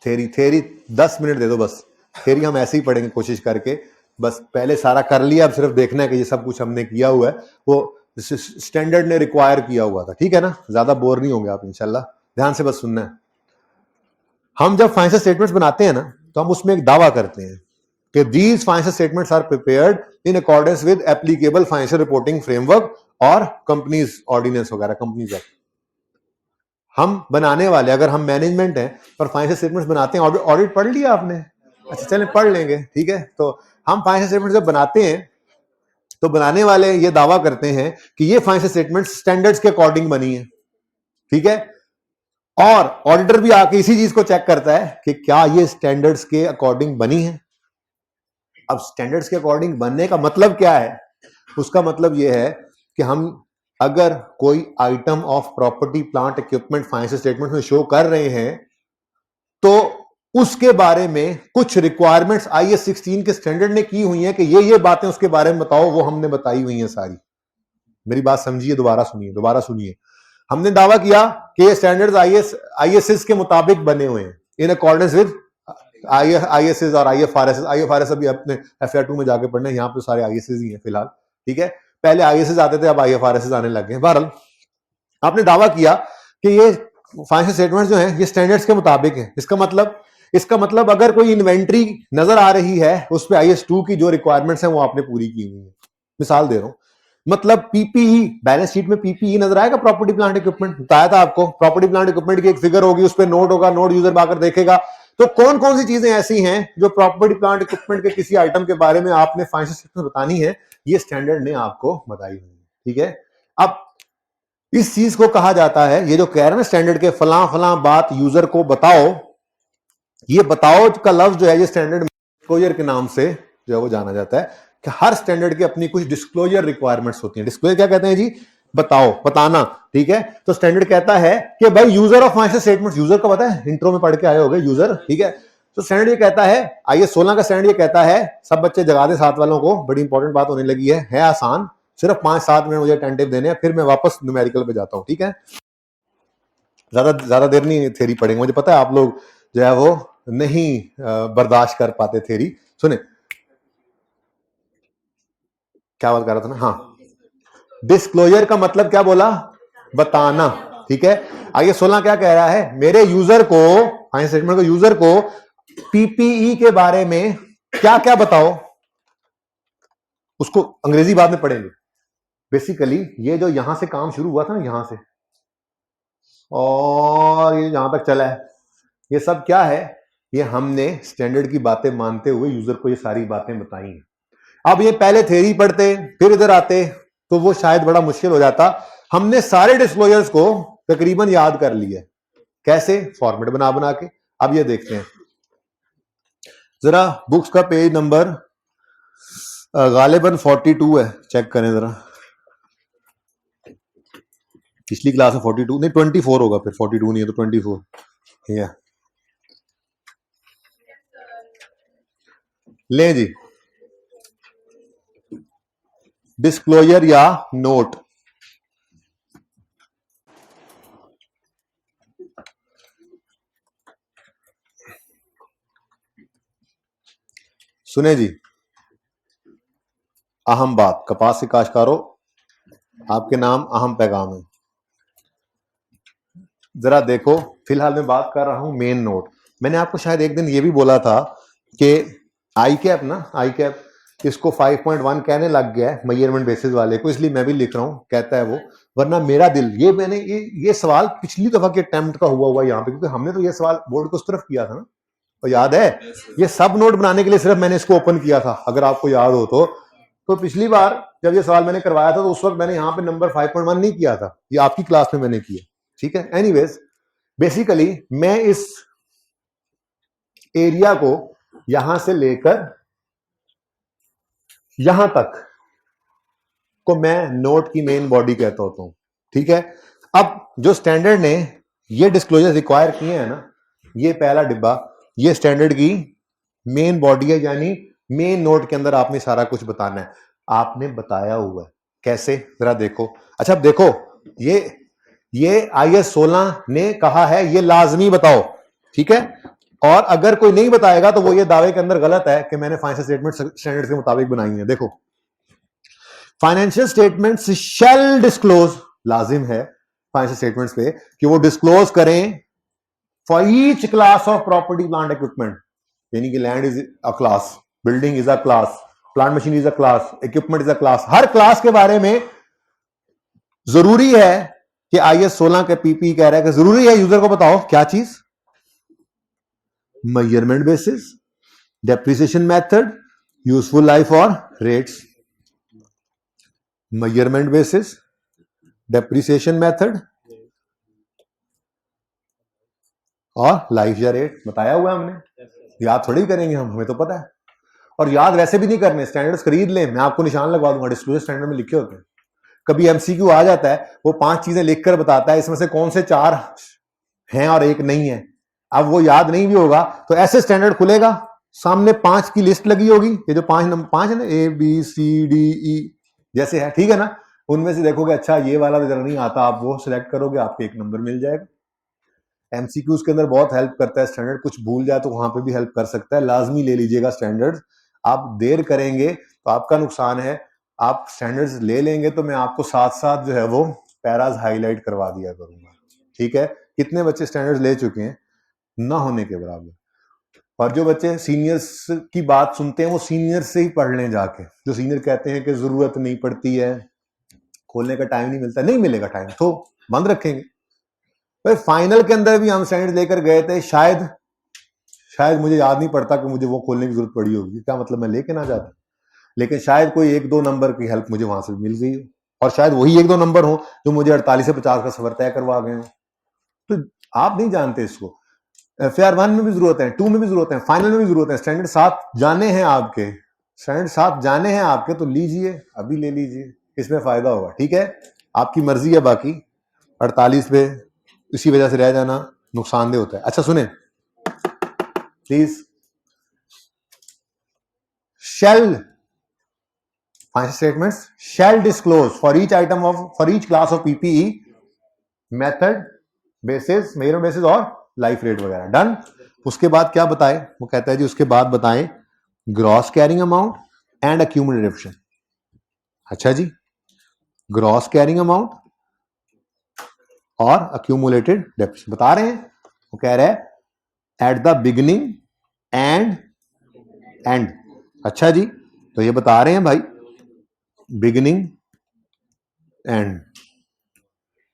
थेरी 10 मिनट दे दो बस, थेरी हम ऐसे ही पढ़ेंगे कोशिश करके, बस पहले सारा कर लिया, अब सिर्फ देखना है कि ये सब कुछ हमने किया हुआ है, वो स्टैंडर्ड ने रिक्वायर किया हुआ था, ठीक है ना। ज्यादा बोर नहीं होंगे आप इंशाल्लाह, ध्यान से बस सुनना है। हम जब फाइनेंशियल स्टेटमेंट्स बनाते हैं ना, तो हम उसमें एक दावा करते हैं कि these financial statements are prepared in accordance with applicable financial reporting framework और कंपनीज ऑर्डिनेंस वगैरह, कंपनीज एक्ट। हम बनाने वाले, अगर हम मैनेजमेंट हैं और फाइनेंशियल स्टेटमेंट्स बनाते हैं, ऑडिट पढ़ लिया आपने, अच्छा चलें पढ़ लेंगे, ठीक है। तो हम फाइनेंशियल स्टेटमेंट्स जब बनाते हैं तो बनाने वाले ये दावा करते हैं कि ये फाइनेंशियल स्टेटमेंट्स स्टैंडर्ड्स के अकॉर्डिंग बनी है, ठीक है। और ऑडिटर भी आके इसी चीज को चेक करता है कि क्या ये स्टैंडर्ड्स के अकॉर्डिंग बनी है, अब स्टैंडर्ड्स के अकॉर्डिंग बनने का मतलब क्या है? उसका मतलब यह है कि हम अगर कोई item of property plant equipment financial statement में शो कर रहे हैं तो उसके बारे में कुछ रिक्वायरमेंट्स IAS 16 के स्टैंडर्ड ने की हुई हैं कि ये बातें उसके बारे में बताओ, वो हमने बताई हुई हैं सारी। मेरी बात समझिए, दोबारा सुनिए। हमने दावा किया कि ये स्टैंडर्ड्स ISS के मुताबिक बने हुए हैं, इन अकॉर्डेंस विद ISS और IFRS अभी अपने FR2 में जाके पढ़ना है, यहाँ पे सारे ISS ही हैं फिलहाल, ठीक है। पहले ISS आते थे, अब IFRS आने लग गए। बहरहाल आपने दावा किया कि ये फाइनेंशियल स्टेटमेंट्स जो हैं ये स्टैंडर्ड्स के मुताबिक है। इसका मतलब अगर कोई इन्वेंट्री नजर आ रही है उस पर IS2 की जो रिक्वायरमेंट्स हैं वो आपने पूरी की हुई है। मिसाल दे रहा हूं, मतलब PPE, बैलेंस शीट में PPE नजर आएगा, प्रॉपर्टी प्लांट इक्विपमेंट। बताया था आपको, प्रॉपर्टी प्लांट इक्विपमेंट की एक फिगर होगी, उस पर नोट होगा, नोट यूजर आकर देखेगा। तो कौन कौन सी चीजें ऐसी हैं जो प्रॉपर्टी प्लांट इक्विपमेंट के किसी आइटम के बारे में आपने फाइनेंशियल स्टेटमेंट बतानी है, ये स्टैंडर्ड ने आपको बताई हुई है, ठीक है। अब इस चीज को कहा जाता है, ये जो कह रहे हैं स्टैंडर्ड के फला फला बात यूजर को बताओ, ये बताओ का लफ्ज जो है ये स्टैंडर्ड डिस्क्लोजर के नाम से जो है वो जाना जाता है कि हर स्टैंडर्ड की अपनी कुछ डिस्क्लोजर रिक्वायरमेंट्स होती हैं। डिस्क्लोजर क्या कहते हैं जी? बताओ, बताना, ठीक है। तो स्टैंडर्ड कहता है कि भाई user of financial statements, user का पता है, इंट्रो में पढ़ के आए होंगे यूजर, ठीक है। तो स्टैंडर्ड ये कहता है, IAS 16 का स्टैंडर्ड ये कहता है, सब बच्चे जगा दे साथ वालों को, बड़ी इंपॉर्टेंट बात होने लगी है आसान, सिर्फ 5-7 मिनट मुझे अटेंटिव देने हैं, फिर मैं वापस न्यूमेरिकल पे जाता हूं, ठीक है। ज्यादा देर नहीं थ्योरी पढ़ेंगे, मुझे पता है आप लोग जो है वो नहीं बर्दाश्त कर पाते थ्योरी। सुने क्या बात कर रहा था ना, हाँ, डिस्क्लोजर का मतलब क्या बोला? बताना, ठीक है। IAS 16 क्या कह रहा है? मेरे यूजर को, फाइनेंस स्टेटमेंट को, यूजर को PPE के बारे में क्या क्या बताओ, उसको अंग्रेजी बाद में पढ़ेंगे। बेसिकली ये जो यहां से काम शुरू हुआ था ना, यहां से और ये जहां तक चला है, ये सब क्या है? ये हमने स्टैंडर्ड की बातें मानते हुए यूजर को ये सारी बातें बताई हैं। अब ये पहले थ्योरी पढ़ते फिर इधर आते तो वो शायद बड़ा मुश्किल हो जाता। हमने सारे डिस्क्लोजर्स को तकरीबन याद कर लिए। कैसे? फॉर्मेट बना बना के। अब ये देखते हैं जरा, बुक्स का पेज नंबर गालिबन 42 है, चेक करें जरा। पिछली क्लास में 42 नहीं 24 होगा, फिर 42 नहीं है तो 24, ठीक है। ले जी, डिस्क्लोजर या नोट, सुने जी। अहम बात, कपास के काश्तकारों, आपके नाम अहम पैगाम है। जरा देखो, फिलहाल मैं बात कर रहा हूं मेन नोट। मैंने आपको शायद एक दिन ये भी बोला था कि आई कैप इसको 5.1 कहने लग गया है मेजरमेंट बेसिस वाले को, इसलिए मैं भी लिख रहा हूं, कहता है वो। वरना मेरा दिल, मैंने ये सवाल पिछली दफा के अटेम्प्ट का हुआ यहाँ पे, क्योंकि हमने तो ये सवाल बोर्ड को उस तरफ किया था ना, तो याद है, ये सब नोट बनाने के लिए सिर्फ मैंने इसको ओपन किया था, अगर आपको याद हो तो पिछली बार जब ये सवाल मैंने करवाया था तो उस वक्त मैंने यहाँ पे नंबर 5.1 नहीं किया था, ये आपकी क्लास में मैंने किया, ठीक है। एनीवेज, बेसिकली मैं इस एरिया को यहां से लेकर यहां तक को मैं नोट की मेन बॉडी कहता होता हूं, ठीक है। अब जो स्टैंडर्ड ने ये डिस्क्लोजर रिक्वायर किए हैं ना, ये पहला डिब्बा, ये स्टैंडर्ड की मेन बॉडी है, यानी मेन नोट के अंदर आपने सारा कुछ बताना है, आपने बताया हुआ है। कैसे? जरा देखो। अच्छा, अब देखो, ये IAS 16 ने कहा है ये लाजमी बताओ, ठीक है। और अगर कोई नहीं बताएगा तो वो ये दावे के अंदर गलत है कि मैंने फाइनेंशियल स्टेटमेंट स्टैंडर्ड के मुताबिक बनाई है। देखो, फाइनेंशियल स्टेटमेंट्स शैल डिस्क्लोज, लाजिम है फाइनेंशियल स्टेटमेंट्स पे कि वो डिस्क्लोज करें for each class of property plant equipment, यानी कि land is a class, building is a class, plant machine is a class, equipment is a class. Her class के बारे में जरूरी है कि IAS 16 के PPE कह रहा है कि जरूरी है यूजर को बताओ क्या चीज? Measurement basis, depreciation method, useful life और rates. Measurement basis, depreciation method और लाइफ या रेट बताया हुआ है हमने, याद थोड़ी करेंगे हम, हमें तो पता है। और याद वैसे भी नहीं करने, स्टैंडर्ड्स खरीद लें, मैं आपको निशान लगवा दूंगा, डिस्क्लोजर स्टैंडर्ड में लिखे होते हैं। कभी एमसीक्यू आ जाता है, वो 5 चीजें लिखकर बताता है, इसमें से कौन से 4 हैं और 1 नहीं है। अब वो याद नहीं भी होगा तो ऐसे स्टैंडर्ड खुलेगा, सामने 5 की लिस्ट लगी होगी, ये जो 5 नंबर 5 है ना, ABCDE जैसे है, ठीक है ना, उनमें से देखोगे अच्छा ये वाला तो जरा नहीं आता, आप वो सिलेक्ट करोगे, आपको 1 नंबर मिल जाएगा। एमसीक्यू उसके अंदर बहुत हेल्प करता है, स्टैंडर्ड कुछ भूल जाए तो वहां पे भी हेल्प कर सकता है, लाजमी ले लीजिएगा स्टैंडर्ड। आप देर करेंगे तो आपका नुकसान है, आप स्टैंडर्ड्स ले लेंगे तो मैं आपको साथ साथ जो है वो पैराज हाईलाइट करवा दिया करूंगा, ठीक है। कितने बच्चे स्टैंडर्ड्स ले चुके हैं, ना होने के बराबर। और जो बच्चे सीनियर्स की बात सुनते हैं वो सीनियर से ही पढ़ लें जाके, जो सीनियर कहते हैं कि जरूरत नहीं पड़ती है, खोलने का टाइम नहीं मिलता, नहीं मिलेगा टाइम तो बंद रखेंगे भाई। फाइनल के अंदर भी हम स्टैंडर्ड लेकर गए थे, शायद मुझे याद नहीं पड़ता कि मुझे वो खोलने की जरूरत पड़ी होगी, क्या मतलब मैं लेके ना जाता, लेकिन शायद कोई 1-2 नंबर की हेल्प मुझे वहां से मिल गई हो, और शायद वही 1-2 नंबर हो जो मुझे 48 से 50 का सफर तय करवा गए हो। तो आप नहीं जानते इसको, FAR 1 में भी जरूरत है, 2 में भी जरूरत है, फाइनल में भी जरूरत है, स्टैंडर्ड 7 जाने हैं आपके, स्टैंडर्ड 7 जाने हैं आपके, तो लीजिए, अभी ले लीजिए, इसमें फायदा होगा, ठीक है। आपकी मर्जी है, बाकी 48 पे इसी वजह से रह जाना नुकसानदेह होता है। अच्छा सुने please, shall financial statements shall disclose for each item of for each class of PPE method basis, measurement basis और लाइफ रेट वगैरह, डन। उसके बाद क्या बताए, वो कहता है जी उसके बाद बताएं gross carrying amount and accumulated डेप्शन। अच्छा जी, ग्रॉस कैरिंग अमाउंट और अक्यूमुलेटेड डेप्शन बता रहे हैं, वो कह रहे हैं at the beginning and and. अच्छा जी, तो ये बता रहे हैं भाई बिगिनिंग एंड,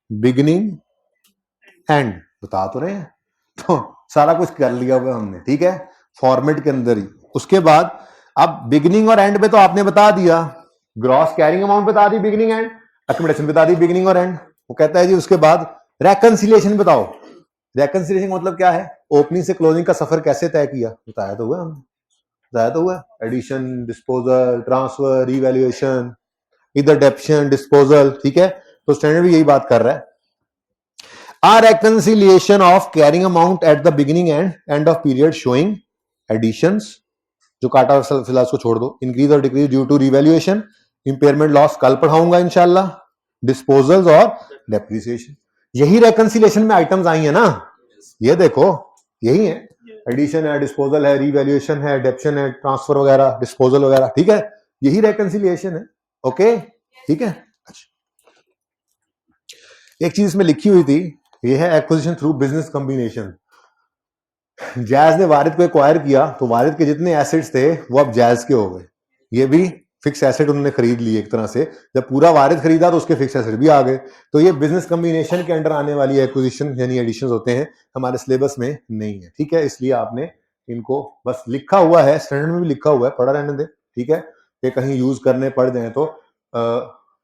बिगिनिंग एंड बता तो रहे हैं, तो सारा कुछ कर लिया हुआ हमने, ठीक है, फॉर्मेट के अंदर ही। उसके बाद अब बिगिनिंग और एंड पे तो आपने बता दिया, ग्रॉस कैरिंग अमाउंट बता दी, बिगिनिंग एंड, अकोमोडेशन बता दी, बिगिनिंग और एंड। वो कहता है जी उसके बाद रेकंसिलिएशन बताओ। रेकंसिलिएशन मतलब क्या है, ओपनिंग से क्लोजिंग का सफर कैसे तय किया, बताया तो हुआ हमने, बताया तो हुआ, एडिशन, डिस्पोजल, ट्रांसफर, रिवैल्यूएशन, इधर डेप्शन, डिस्पोजल, ठीक है। तो स्टैंडर्ड भी यही बात कर रहा है, a reconciliation of carrying amount at the beginning and end of period showing additions, जो काटा फिलहाल उसको छोड़ दो, इंक्रीज और decrease due to revaluation, impairment loss कल पढ़ाऊंगा इंशाल्लाह, डिस्पोजल्स और डेप्रिसिएशन। यही रेकंसिलिएशन में आइटम्स आई है ना, ये देखो यही है, एडिशन है, डिस्पोजल है, रिवैल्यूएशन है, डेप्शन है, ट्रांसफर वगैरह, डिस्पोजल वगैरह, ठीक है, यही रेकंसिलिएशन है। ओके ठीक है। एक चीज इसमें लिखी हुई थी, ये है acquisition through business combination. Jazz ने वारिद को एक्वायर किया तो वारिद के जितने एसेट्स थे वो अब जैज के हो गए, ये भी फिक्स एसेट उन्होंने खरीद लिए एक तरह से, जब पूरा वारिद खरीदा तो उसके फिक्स एसेट भी आ गए। तो ये बिजनेस कॉम्बिनेशन के अंडर आने वाली एक्विजिशन यानी एडिशन होते हैं, हमारे सिलेबस में नहीं है, ठीक है, इसलिए आपने इनको बस लिखा हुआ है, स्टैंडर्ड में भी लिखा हुआ है, पढ़ा रहने दे, ठीक है, ये कहीं यूज करने पड़ जाए तो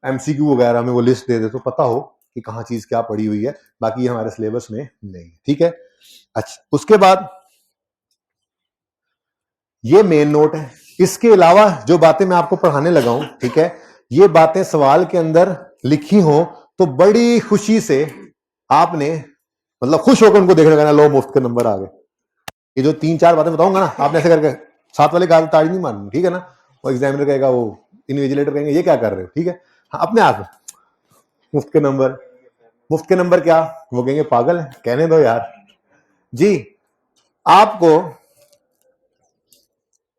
MCQ वगैरह में वो लिस्ट दे दे तो पता हो कि कहाँ चीज क्या पड़ी हुई है, बाकी ये हमारे सिलेबस में नहीं है, ठीक है। अच्छा उसके बाद ये मेन नोट है, इसके अलावा जो बातें मैं आपको पढ़ाने लगा हूं, ठीक है, ये बातें सवाल के अंदर लिखी हो तो बड़ी खुशी से आपने मतलब खुश होकर उनको देखने का, लो मुफ्त के नंबर आ गए। ये जो 3-4 बातें बताऊंगा ना, आपने ऐसे करके साथ वाले का ताड़ी नहीं मारनी, ठीक है ना, वो एग्जामिनर कहेगा, वो इन्विजिलेटर कहेंगे ये क्या कर रहे हो, ठीक है, हाँ अपने आप मुफ्त के नंबर, मुफ्त के नंबर क्या, वो कहेंगे पागल है, कहने दो यार जी। आपको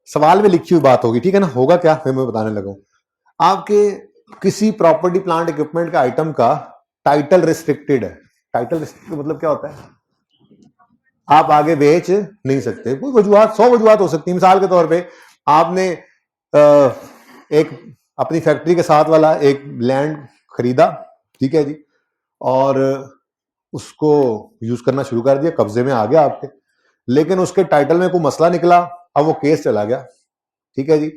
सवाल में लिखी हुई बात होगी, ठीक है ना, होगा क्या फिर मैं बताने लगा, आपके किसी प्रॉपर्टी प्लांट इक्विपमेंट का आइटम का टाइटल रिस्ट्रिक्टेड है। टाइटल रिस्ट्रिक्टेड मतलब क्या होता है, आप आगे बेच नहीं सकते, कोई वजूहत 100 वजूहत हो सकती है। मिसाल के तौर पे आपने एक अपनी फैक्ट्री के साथ वाला एक लैंड खरीदा, ठीक है जी, और उसको यूज करना शुरू कर दिया, कब्जे में आ गया आपके, लेकिन उसके टाइटल में कोई मसला निकला, अब वो केस चला गया, ठीक है जी,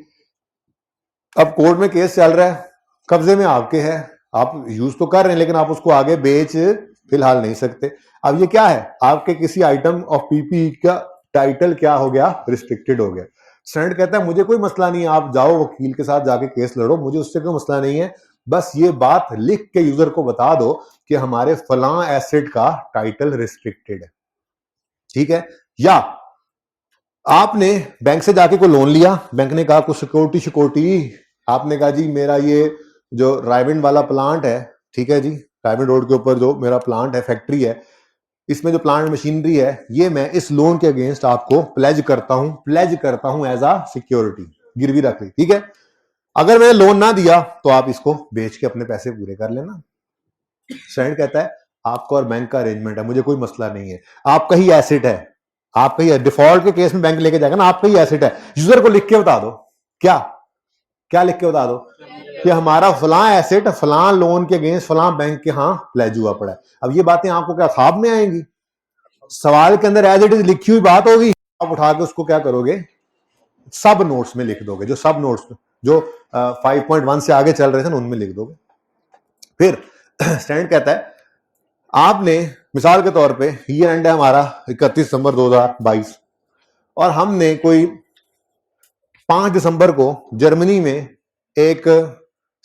अब कोर्ट में केस चल रहा है, कब्जे में आपके है, आप यूज तो कर रहे हैं लेकिन आप उसको आगे बेच फिलहाल नहीं सकते। अब ये क्या है, आपके किसी आइटम ऑफ पीपी का टाइटल क्या हो गया, रिस्ट्रिक्टेड हो गया। स्टैंडर्ड कहता है मुझे कोई मसला नहीं है, आप जाओ वकील के साथ जाके केस लड़ो, मुझे उससे कोई मसला नहीं है, बस ये बात लिख के यूजर को बता दो कि हमारे फलां एसेट का टाइटल रिस्ट्रिक्टेड है, ठीक है। या आपने बैंक से जाके कोई लोन लिया, बैंक ने कहा कुछ सिक्योरिटी, आपने कहा जी मेरा ये जो रायविंड वाला प्लांट है, ठीक है जी, रायविंड रोड के ऊपर जो मेरा प्लांट है, फैक्ट्री है, इसमें जो प्लांट मशीनरी है, ये मैं इस लोन के अगेंस्ट आपको प्लेज करता हूं एज अ सिक्योरिटी, गिरवी रख ली, ठीक है। अगर मैंने लोन ना दिया तो आप इसको बेच के अपने पैसे पूरे कर लेना। स्टैंडर्ड कहता है आपका और बैंक का अरेंजमेंट है, मुझे कोई मसला नहीं है, आपका ही एसेट है, आपका ही डिफॉल्ट के केस में बैंक लेके जाएगा ना, आपका ही एसेट है, यूजर को लिख के बता दो, क्या क्या लिख के बता दो कि हमारा फलां एसेट फलां लोन के अगेंस्ट फलां बैंक के यहां प्लेज हुआ पड़ा है। अब ये बातें आपको क्या ख्वाब में आएंगी? सवाल के अंदर एज इट इज लिखी हुई बात होगी, आप उठा के उसको क्या करोगे, सब नोट्स में लिख दोगे, जो सब नोट्स जो 5.1 से आगे चल रहे थे ना उनमें लिख दोगे। फिर स्टैंडर्ड कहता है आपने मिसाल के तौर पे ईयर एंड है हमारा 31 दिसंबर 2022 और हमने कोई 5 दिसंबर को जर्मनी में एक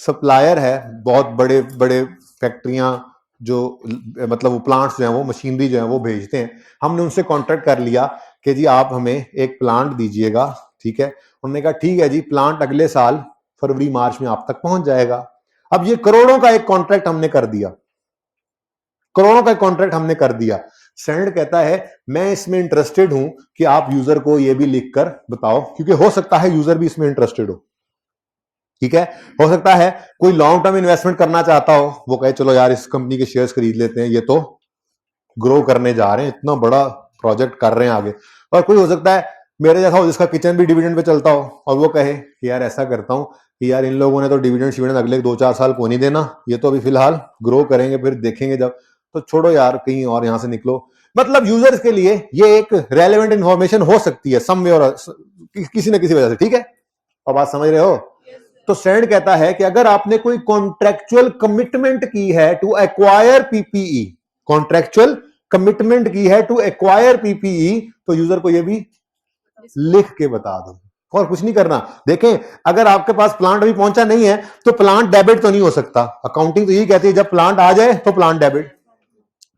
सप्लायर है, बहुत बड़े बड़े फैक्ट्रियां जो मतलब वो प्लांट्स जो हैं वो मशीनरी जो है वो भेजते हैं, हमने उनसे कॉन्ट्रैक्ट कर लिया कि जी आप हमें एक प्लांट दीजिएगा, ठीक है। उन्होंने कहा ठीक है जी, प्लांट अगले साल फरवरी मार्च में आप तक पहुंच जाएगा। अब ये करोड़ों का एक कॉन्ट्रैक्ट हमने कर दिया, करोड़ों का कॉन्ट्रैक्ट हमने कर दिया। स्टैंडर्ड कहता है मैं इसमें इंटरेस्टेड हूं कि आप यूजर को यह भी लिखकर बताओ, क्योंकि हो सकता है यूजर भी इसमें इंटरेस्टेड हो, ठीक है। हो सकता है कोई लॉन्ग टर्म इन्वेस्टमेंट करना चाहता हो, वो कहे चलो यार इस कंपनी के शेयर्स खरीद लेते हैं, ये तो ग्रो करने जा रहे हैं, इतना बड़ा प्रोजेक्ट कर रहे हैं आगे। और कोई हो सकता है मेरे जैसा हो जिसका किचन भी डिविडेंड पे चलता हो और वो कहे कि यार ऐसा करता हूं कि यार इन लोगों ने तो डिविडेंड अगले 2-4 साल को नहीं देना, ये तो अभी फिलहाल ग्रो करेंगे फिर देखेंगे जब, तो छोड़ो यार कहीं और यहां से निकलो। मतलब यूजर्स के लिए ये एक रेलेवेंट इंफॉर्मेशन हो सकती है समवे और किसी न किसी वजह से, ठीक है। और बात समझ रहे हो? तो स्टैंडर्ड कहता है कि अगर आपने कोई कॉन्ट्रेक्चुअल कमिटमेंट की है to acquire PPE, contractual commitment की है टू एक्वायर पीपीई, तो यूजर को यह भी लिख के बता दो और कुछ नहीं करना। देखें अगर आपके पास प्लांट अभी पहुंचा नहीं है तो प्लांट डेबिट तो नहीं हो सकता, अकाउंटिंग तो यही कहती है जब प्लांट आ जाए तो प्लांट डेबिट,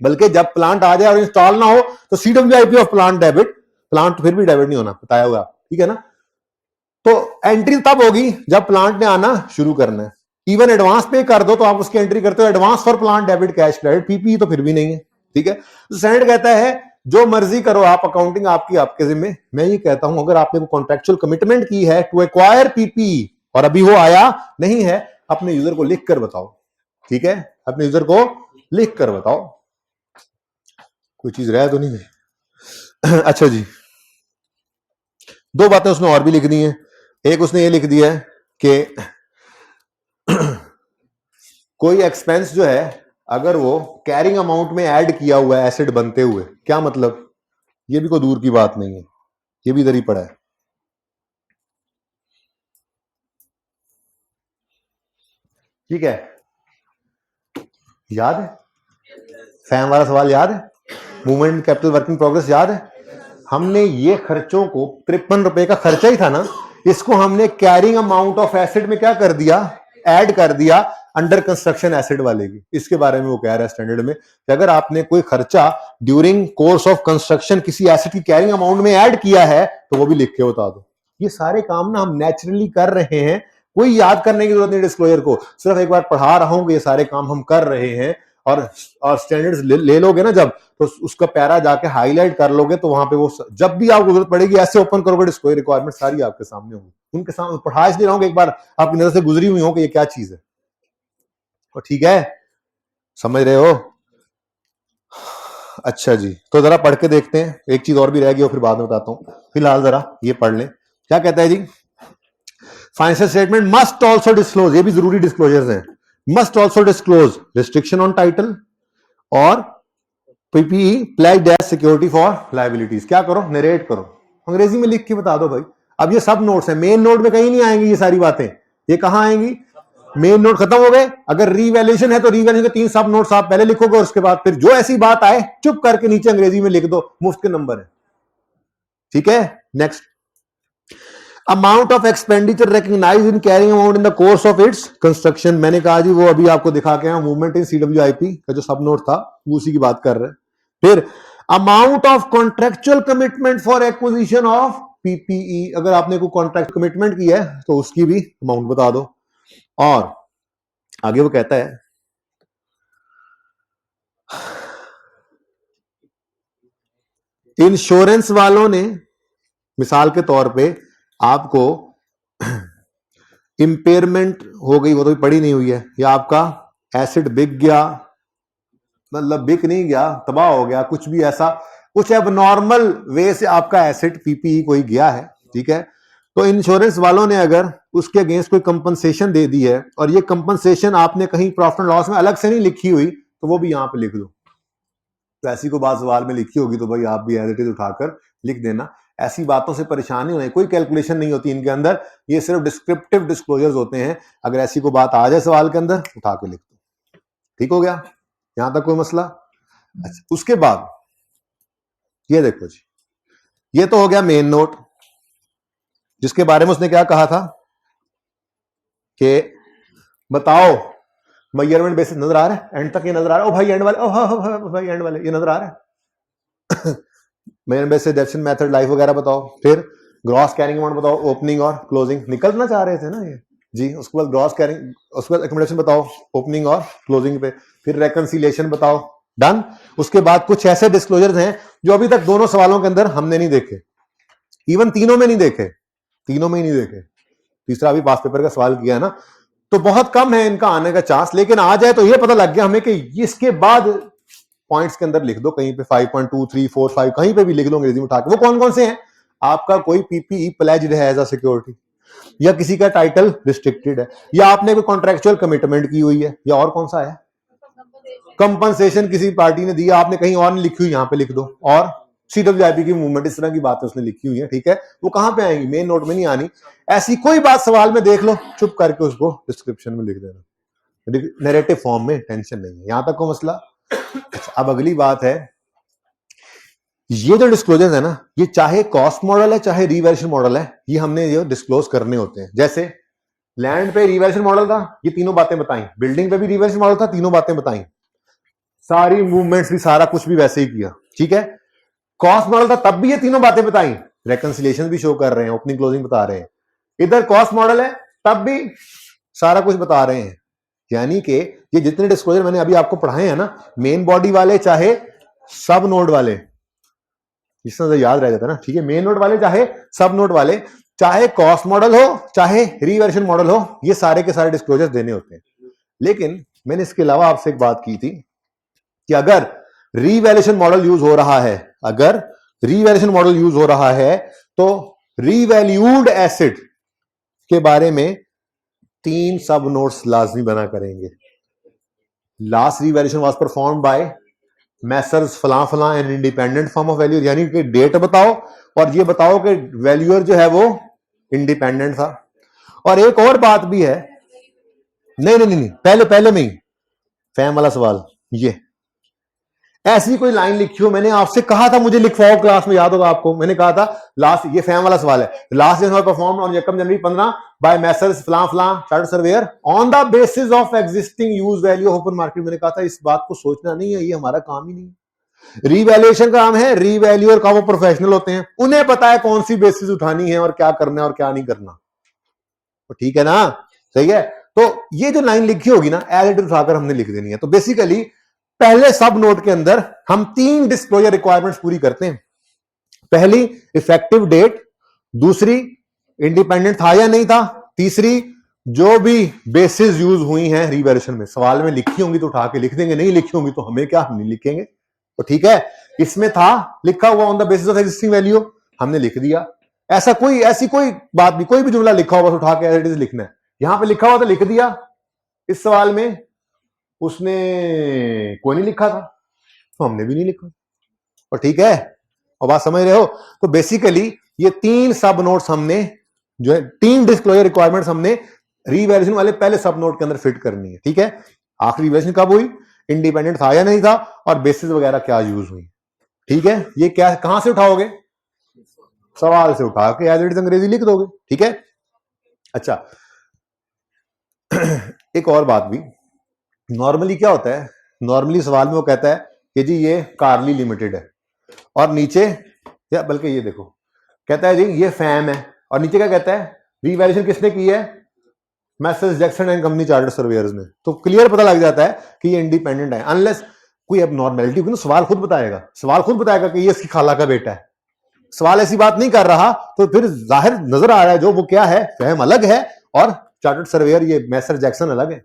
बल्कि जब प्लांट आ जाए और इंस्टॉल ना हो तो CWIP of plant debit, plant फिर भी डेबिट नहीं होना, बताया हुआ, ठीक है ना। तो एंट्री तब होगी जब प्लांट ने आना शुरू करना है, इवन एडवांस पे कर दो तो आप उसकी एंट्री करते हो advance for plant debit cash credit, PP तो फिर भी नहीं है, ठीक है। तो स्टैंडर्ड कहता है जो मर्जी करो आप, अकाउंटिंग आपकी आपके जिम्मे। मैं ये कहता हूं अगर आपने कॉन्ट्रेक्चुअल कमिटमेंट की है टू एक्वायर पीपी और अभी वो आया नहीं है, अपने यूजर को लिख कर बताओ, ठीक है, अपने यूजर को लिख कर बताओ। कोई चीज रह तो नहीं है? अच्छा जी, 2 बातें उसने और भी लिख दी हैं। एक उसने ये लिख दिया है कि कोई एक्सपेंस जो है अगर वो कैरिंग अमाउंट में ऐड किया हुआ है एसेट बनते हुए, क्या मतलब, ये भी कोई दूर की बात नहीं है, ये भी इधर ही पड़ा है, ठीक है। याद है फैम वाला सवाल, याद है मूवमेंट कैपिटल वर्किंग प्रोग्रेस, याद है हमने ये खर्चों को 53 रुपए का खर्चा ही था ना, इसको हमने कैरिंग अमाउंट ऑफ एसेट में क्या कर दिया, ऐड कर दिया अंडर कंस्ट्रक्शन एसेट वाले की। इसके बारे में वो कह रहा है स्टैंडर्ड में कि अगर आपने कोई खर्चा ड्यूरिंग कोर्स ऑफ कंस्ट्रक्शन किसी एसेट की कैरिंग अमाउंट में ऐड किया है तो वो भी लिख के बता दो। ये सारे काम ना हम नेचुरली कर रहे हैं, कोई याद करने की जरूरत नहीं डिस्क्लोजर को, सिर्फ एक बार पढ़ा रहा हूं कि ये सारे काम हम कर रहे हैं। और स्टैंडर्ड्स ले लोगे ना जब, तो उसका पैरा जाके हाईलाइट कर लोगे तो वहां पे वो जब भी आपको जरूरत पड़ेगी ऐसे ओपन करोगे डिस्क्लोजर रिक्वायरमेंट सारी आपके सामने होंगी, उनके सामने पढ़ा इसलिए रहा हूं कि एक बार आपकी नजर से गुजरी हुई हो कि ये क्या चीज है, तो ठीक है, समझ रहे हो? अच्छा जी, तो जरा पढ़ के देखते हैं, एक चीज और भी रह गई और फिर बाद में बताता हूं, फिलहाल जरा ये पढ़ लें। क्या कहता है जी, financial statement must also disclose, ये भी जरूरी डिस्क्लोजर्स हैं, must also disclose restriction on title और PPE pledged as security for liabilities. क्या करो, नरेट करो, अंग्रेजी में लिख के बता दो भाई। अब ये सब नोट्स हैं, मेन नोट में कहीं नहीं आएंगी ये सारी बातें, ये कहां आएंगी, मेन नोट खत्म हो गए। अगर रीवैल्यूएशन है तो रीवैल्यूएशन के 3 सब नोट्स आप पहले लिखोगे और उसके बाद फिर जो ऐसी बात आए चुप करके नीचे अंग्रेजी में लिख दो, मुफ्त के नंबर है, ठीक है। Next, amount of expenditure recognise in carrying amount in the course of its construction. मैंने कहा जी वो अभी आपको दिखा के हैं, मूवमेंट इन सीडब्ल्यूआईपी का जो सब नोट था वो उसी की बात कर रहे हैं। फिर amount of contractual commitment for acquisition of PPE, अगर आपने कोई कॉन्ट्रैक्ट कमिटमेंट की है तो उसकी भी अमाउंट बता दो। और आगे वो कहता है इंश्योरेंस वालों ने मिसाल के तौर पे आपको इंपेयरमेंट हो गई, वो तो पड़ी नहीं हुई है, या आपका एसिड बिक गया, मतलब बिक नहीं गया, तबाह हो गया, कुछ भी ऐसा कुछ एबनॉर्मल वे से आपका एसिड पीपीई कोई गया है, ठीक है, तो इंश्योरेंस वालों ने अगर उसके अगेंस्ट कोई कंपनसेशन दे दी है और ये कंपनसेशन आपने कहीं प्रॉफिट एंड लॉस में अलग से नहीं लिखी हुई तो वो भी यहां पे लिख दो। तो ऐसी को बात सवाल में लिखी होगी तो भाई आप भी एज इट इज उठाकर लिख देना। ऐसी बातों से परेशान नहीं होना, कोई कैलकुलेशन नहीं होती इनके अंदर, ये सिर्फ डिस्क्रिप्टिव डिस्क्लोजर्स होते हैं। अगर ऐसी को बात आ जाए सवाल के अंदर उठा के लिख दो। ठीक हो गया, यहां तक कोई मसला? अच्छा, उसके बाद ये देखो जी, ये तो हो गया मेन नोट, जिसके बारे में उसने क्या कहा था कि बताओ मेजरमेंट बेसिस नजर आ रहा है, एंड तक ये नजर आ रहा है, ओ भाई एंड वाले, ओ हाँ भाई एंड वाले ये नजर आ रहा है। Measurement basis definition method life वगैरह बताओ, फिर ग्रॉस कैरिंग अमाउंट बताओ, ओपनिंग और क्लोजिंग, निकलना चाह रहे थे ना ये जी। उसके बाद ग्रॉस कैरिंग, उसके बाद एकोमोडेशन बताओ ओपनिंग और क्लोजिंग पे, फिर रेकंसिलिएशन बताओ, डन। उसके बाद कुछ ऐसे डिस्क्लोजर्स हैं जो अभी तक दोनों सवालों के अंदर हमने नहीं देखे, इवन तीनों में नहीं देखे, तीनों में ही नहीं देखे। तीसरा अभी पास पेपर का सवाल किया है ना, तो बहुत कम है इनका आने का चांस, लेकिन आ जाए तो ये पता लग गया हमें कि इसके बाद पॉइंट्स के अंदर लिख दो कहीं पे 5.2, 3, 4, 5 कहीं पे भी लिख लो अंग्रेजी में उठा के। वो कौन कौन से हैं? आपका कोई पीपीई प्लेज्ड है एज अ सिक्योरिटी, या किसी का टाइटल रिस्ट्रिक्टेड है, या आपने कोई कॉन्ट्रेक्चुअल कमिटमेंट की हुई है, या और कौन सा है कंपनसेशन किसी पार्टी ने दिया, आपने कहीं और नहीं लिखी हुई, यहां पे लिख दो। और सीडब्ल्यूआईपी की मूवमेंट, इस तरह की बातें उसने लिखी हुई है, ठीक है, वो कहां पे आएंगी? मेन नोट में नहीं आनी। ऐसी कोई बात सवाल में देख लो, चुप करके उसको डिस्क्रिप्शन में लिख देना, नैरेटिव फॉर्म में, टेंशन नहीं है। यहां तक को मसला। अब अगली बात है, ये जो डिस्क्लोजर है ना, ये चाहे कॉस्ट मॉडल है चाहे रिवैल्यूएशन मॉडल है, ये हमने ये डिस्क्लोज करने होते हैं। जैसे लैंड पे रिवैल्यूएशन मॉडल था, ये तीनों बातें बताई, बिल्डिंग पे भी रिवैल्यूएशन मॉडल था, तीनों बातें बताई, सारी मूवमेंट्स भी सारा कुछ भी वैसे ही किया, ठीक है। कॉस्ट मॉडल था तब भी ये तीनों बातें बताई, रेकंसिलिएशन भी शो कर रहे हैं, ओपनिंग क्लोजिंग बता रहे हैं। इधर कॉस्ट मॉडल है तब भी सारा कुछ बता रहे हैं। यानी कि ये जितने डिस्क्लोजर मैंने अभी आपको पढ़ाए हैं ना, मेन बॉडी वाले चाहे सब नोड वाले, इस तरह से याद रह जाता है ना, ठीक है, मेन नोड वाले चाहे सब नोड वाले, चाहे कॉस्ट मॉडल हो चाहे रिवैल्यूएशन मॉडल हो, ये सारे के सारे डिस्क्लोजर देने होते हैं। लेकिन मैंने इसके अलावा आपसे एक बात की थी कि अगर रिवैल्यूएशन मॉडल यूज हो रहा है, अगर रिवैल्यूएशन मॉडल यूज हो रहा है तो रिवैल्यूड एसेट के बारे में 3 सब नोट्स लाजमी बना करेंगे। Last revaluation was performed by Messrs फलां फलां and independent form of value, यानी कि डेट बताओ और ये बताओ कि वैल्यूअर जो है वो इंडिपेंडेंट था। और एक और बात भी है, नहीं, पहले में ही फैम वाला सवाल, ये ऐसी कोई लाइन लिखी हो, मैंने आपसे कहा था मुझे लिखवाओ क्लास में, याद होगा आपको, मैंने कहा था लास्ट, ये फैम वाला सवाल है, लास्ट ईयर परफॉर्म्ड ऑन यकम जनवरी 15 बाय मैसर्स फलां फलां chartered surveyor on the basis of existing use value open market. मैंने कहा था इस बात को सोचना नहीं है, ये हमारा काम ही नहीं है। रिवैल्यूएशन का काम है, रिवैल्यूअर का वो प्रोफेशनल होते हैं, उन्हें पता है कौन सी बेसिस उठानी है और क्या करना है और क्या नहीं करना, तो ठीक है ना, सही है। तो ये जो लाइन लिखी होगी ना, एज इट इज उठाकर हमने लिख देनी है। तो बेसिकली पहले सब नोट के अंदर हम 3 डिस्क्लोजर रिक्वायरमेंट्स पूरी करते हैं। पहली इफेक्टिव डेट, दूसरी इंडिपेंडेंट था या नहीं था, तीसरी जो भी बेसिस यूज हुई हैं रिवैल्यूएशन में, सवाल में लिखी होंगी तो उठा के लिख देंगे, नहीं लिखी होंगी तो हमें क्या, हम नहीं लिखेंगे, तो ठीक है। इसमें था लिखा हुआ on the basis of existing value, हमने लिख दिया। ऐसा कोई, ऐसी कोई बात नहीं, कोई भी जुमला लिखा हुआ उठा के एज इट इज लिखना है। यहां पे लिखा हुआ तो लिख दिया, इस सवाल में उसने कोई नहीं लिखा था तो हमने भी नहीं लिखा, और ठीक है, और बात समझ रहे हो। तो बेसिकली ये 3 सब नोट्स हमने जो है, 3 डिस्क्लोजर रिक्वायरमेंट्स हमने रिवैल्यूएशन वाले पहले सब नोट के अंदर फिट करनी है, ठीक है। आखिरी रिवैल्यूएशन कब हुई, इंडिपेंडेंट था या नहीं था, और बेसिस वगैरह क्या यूज हुई, ठीक है। ये क्या, कहां से उठाओगे, सवाल से उठा के एज इट इज अंग्रेजी लिख दोगे, ठीक है। अच्छा, एक और बात भी, नॉर्मली क्या होता है, नॉर्मली सवाल में वो कहता है कि जी ये कार्ली लिमिटेड है, और नीचे, या बल्कि ये देखो, कहता है जी ये फैम है, और नीचे क्या कहता है, रीवैल्यूएशन किसने की है, message Jackson and company chartered surveyor's ने। तो क्लियर पता लग जाता है कि ये इंडिपेंडेंट है, अनलेस कोई एबनॉर्मैलिटी होगी ना, सवाल खुद बताएगा, सवाल खुद बताएगा कि ये इसकी खाला का बेटा है। सवाल ऐसी बात नहीं कर रहा तो फिर जाहिर नजर आ रहा है जो वो क्या है, फैम अलग है और चार्टर्ड सर्वेयर ये मैसर जैक्सन अलग है।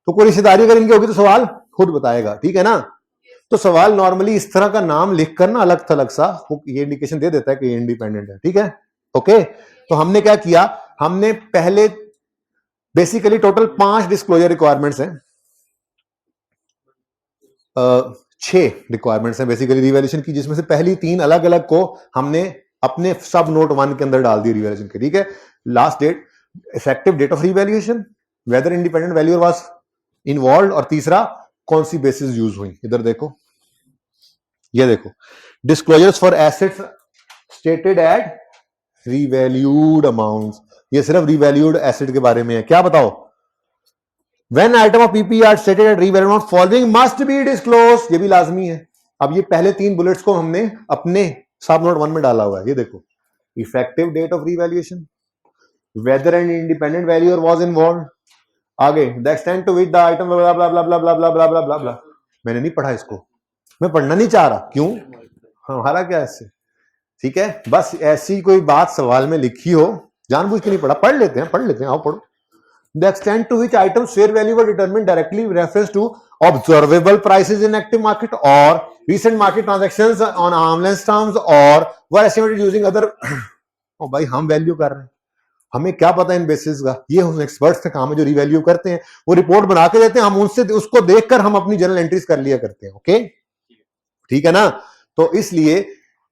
तो कोई रिश्तेदारी अगर इनकी होगी तो सवाल खुद बताएगा, ठीक है ना। तो सवाल नॉर्मली इस तरह का नाम लिखकर ना अलग थलग सा ये इंडिकेशन दे देता है कि ये इंडिपेंडेंट है, ठीक है। ओके, तो हमने क्या किया, हमने पहले बेसिकली टोटल 5 डिस्क्लोजर रिक्वायरमेंट्स हैं, 6 रिक्वायरमेंट्स हैं बेसिकली रिवैल्यूएशन की, जिसमें से पहली 3 अलग अलग को हमने अपने सब नोट 1 के अंदर डाल दी रिवैल्यूएशन के, ठीक है। Last date, effective date of revaluation, whether independent valuer was involve, और तीसरा कौन सी बेसिस यूज हुई। इधर देखो, ये देखो, disclosures for assets stated at revalued amounts, ये सिर्फ रिवैल्यूड एसेट के बारे में है। क्या बताओ, When item of PPE are stated at revalue amount, following must be disclosed, ये भी लाजमी है। अब ये पहले 3 बुलेट्स को हमने अपने सब नोट 1 में डाला हुआ है, ये देखो, effective date of revaluation, whether and independent valuer was involved, आगे the extent to which the item blah blah blah blah blah blah blah blah blah blah. मैंने नहीं पढ़ा इसको, मैं पढ़ना नहीं चाह रहा, क्यों, हमारा क्या इससे, ठीक है। बस ऐसी कोई बात सवाल में लिखी हो, जानबूझ के नहीं पढ़ा, पढ़ लेते हैं, आओ पढ़ो। The extent to which items fair value were determined directly refers to observable prices in active market or recent market transactions on arm's length terms or were estimated using other ओ भाई हम वैल्यू कर रहे हैं, हमें क्या पता इन basis का, ये हम एक्सपर्ट्स का काम है जो रिवैल्यू करते हैं, वो रिपोर्ट बना के देते हैं, हम उनसे उसको देखकर हम अपनी जनरल एंट्रीज कर लिया करते हैं, ओके, ठीक है ना। तो इसलिए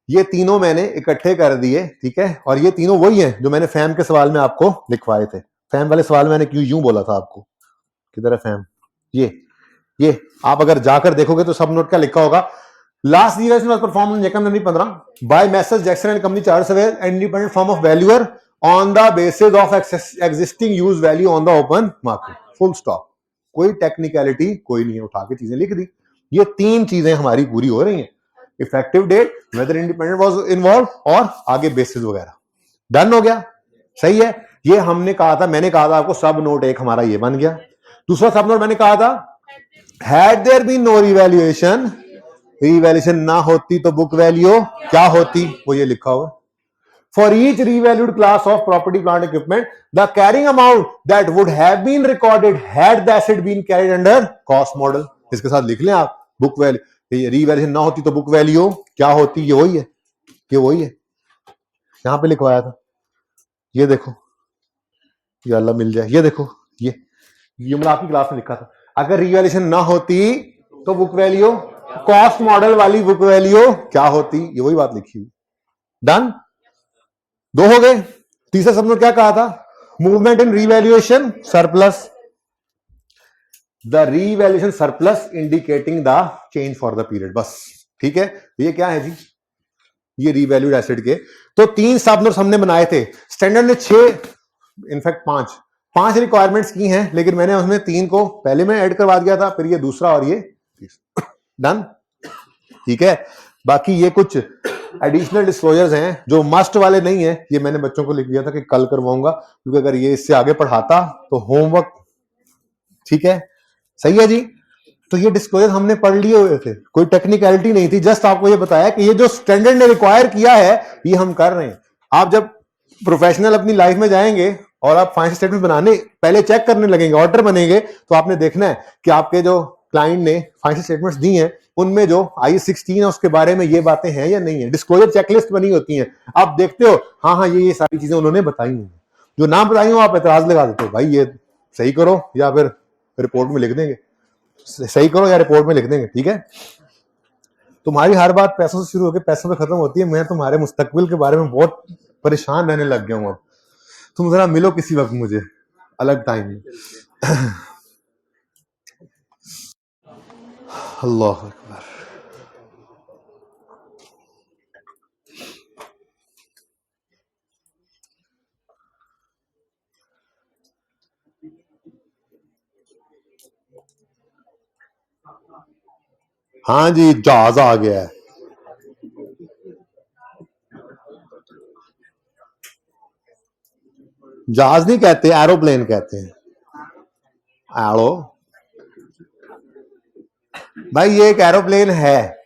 ये तीनों मैंने इकट्ठे कर दिए, ठीक है, और ये तीनों वही हैं जो मैंने फैम के सवाल में आपको लिखवाए थे। फैम वाले सवाल मैंने क्यों यूं बोला था आपको, किधर है फैम, ये आप अगर जाकर देखोगे तो सब नोट क्या लिखा होगा, last revaluation was performed in January 2015 by messrs Jackson and company chartered surveyor and independent firm of valuer on the basis of existing use value on the open market, full stop. कोई technicality कोई नहीं है, उठा के चीजें लिख दी। ये 3 चीजें हमारी पूरी हो रही हैं, effective date, whether independent was involve, और आगे बेसिस वगैरह। डन हो गया, सही है। ये हमने कहा था, मैंने कहा था आपको सब नोट 1 हमारा ये बन गया। दूसरा सब नोट मैंने कहा था, had there been no revaluation, revaluation ना होती तो बुक वैल्यू क्या होती, वो ये लिखा हुआ, for each revalued class of property plant equipment the carrying amount that would have been recorded had the asset been carried under cost model. इसके साथ लिख लें आप, बुक वैल्यू, रिवैल्यूएशन ना होती तो बुक वैल्यू क्या होती, ये वही है, ये वही है, यहां पे लिखवाया था, ये देखो, ये अल्लाह मिल जाए, ये देखो, ये मैंने आपकी क्लास में लिखा था, अगर रिवैल्यूएशन ना होती तो बुक वैल्यू, कॉस्ट मॉडल वाली बुक वैल्यू क्या होती, ये वही बात लिखी हुई। डन, 2 हो गए। तीसरा सब ने क्या कहा था, movement in revaluation surplus, the revaluation surplus indicating the change for the period, बस, ठीक है। ये क्या है जी, ये रिवैल्यूड एसेट के तो 3 सब नोट्स हमने बनाए थे, स्टैंडर्ड ने 6, इनफैक्ट 5 रिक्वायरमेंट्स की हैं, लेकिन मैंने उसमें 3 को पहले में ऐड करवा दिया था, फिर ये दूसरा और ये डन, ठीक है। बाकी ये कुछ एडिशनल डिस्क्लोजर्स हैं जो मस्ट वाले नहीं है, ये मैंने बच्चों को लिख दिया था कि कल करवाऊंगा, क्योंकि अगर ये इससे आगे पढ़ाता तो होमवर्क, ठीक है, सही है जी। तो ये डिस्क्लोजर हमने पढ़ लिए हुए थे, कोई टेक्निकलिटी नहीं थी, जस्ट आपको ये बताया कि ये जो स्टैंडर्ड ने रिक्वायर किया है ये हम कर रहे हैं। आप जब प्रोफेशनल अपनी लाइफ में जाएंगे और आप फाइनेंशियल स्टेटमेंट बनाने पहले चेक करने लगेंगे, ऑर्डर बनेंगे, तो आपने देखना है कि आपके जो क्लाइंट ने फाइनेंशियल स्टेटमेंट्स दी हैं उनमें जो IAS 16 है उसके बारे में ये बातें हैं या नहीं है, डिस्क्लोजर चेकलिस्ट बनी होती हैं, आप देखते हो हाँ ये सारी चीजें उन्होंने बताई हैं, जो ना बताई हो आप एतराज लगा देते हो, भाई ये सही करो या फिर रिपोर्ट में लिख देंगे, सही करो या रिपोर्ट में लिख देंगे, ठीक है। तुम्हारी हर बात पैसों से शुरू होकर पैसों पे खत्म होती है, मैं तुम्हारे मुस्तकबिल के बारे में बहुत परेशान रहने लग गया हूं अब, तुम जरा मिलो किसी वक्त मुझे अलग टाइम में। अल्लाह अकबर। हाँ जी, जहाज आ गया है। जहाज नहीं कहते, एरोप्लेन कहते हैं। एरो भाई, ये एक एरोप्लेन है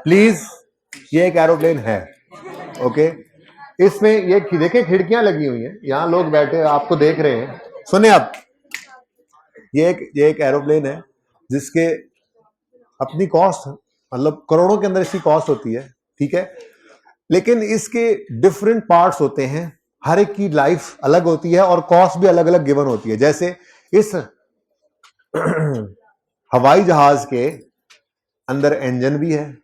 प्लीज, ये एक एरोप्लेन है। ओके, इसमें ये देखिए खिड़कियां लगी हुई हैं, यहां लोग बैठे आपको देख रहे हैं। सुने आप, ये एक एरोप्लेन है जिसके अपनी कॉस्ट, मतलब करोड़ों के अंदर इसकी कॉस्ट होती है, ठीक है। लेकिन इसके डिफरेंट पार्ट्स होते हैं, हर एक की लाइफ अलग होती है और कॉस्ट भी अलग अलग गिवन होती है। जैसे इस हवाई जहाज के अंदर इंजन भी है,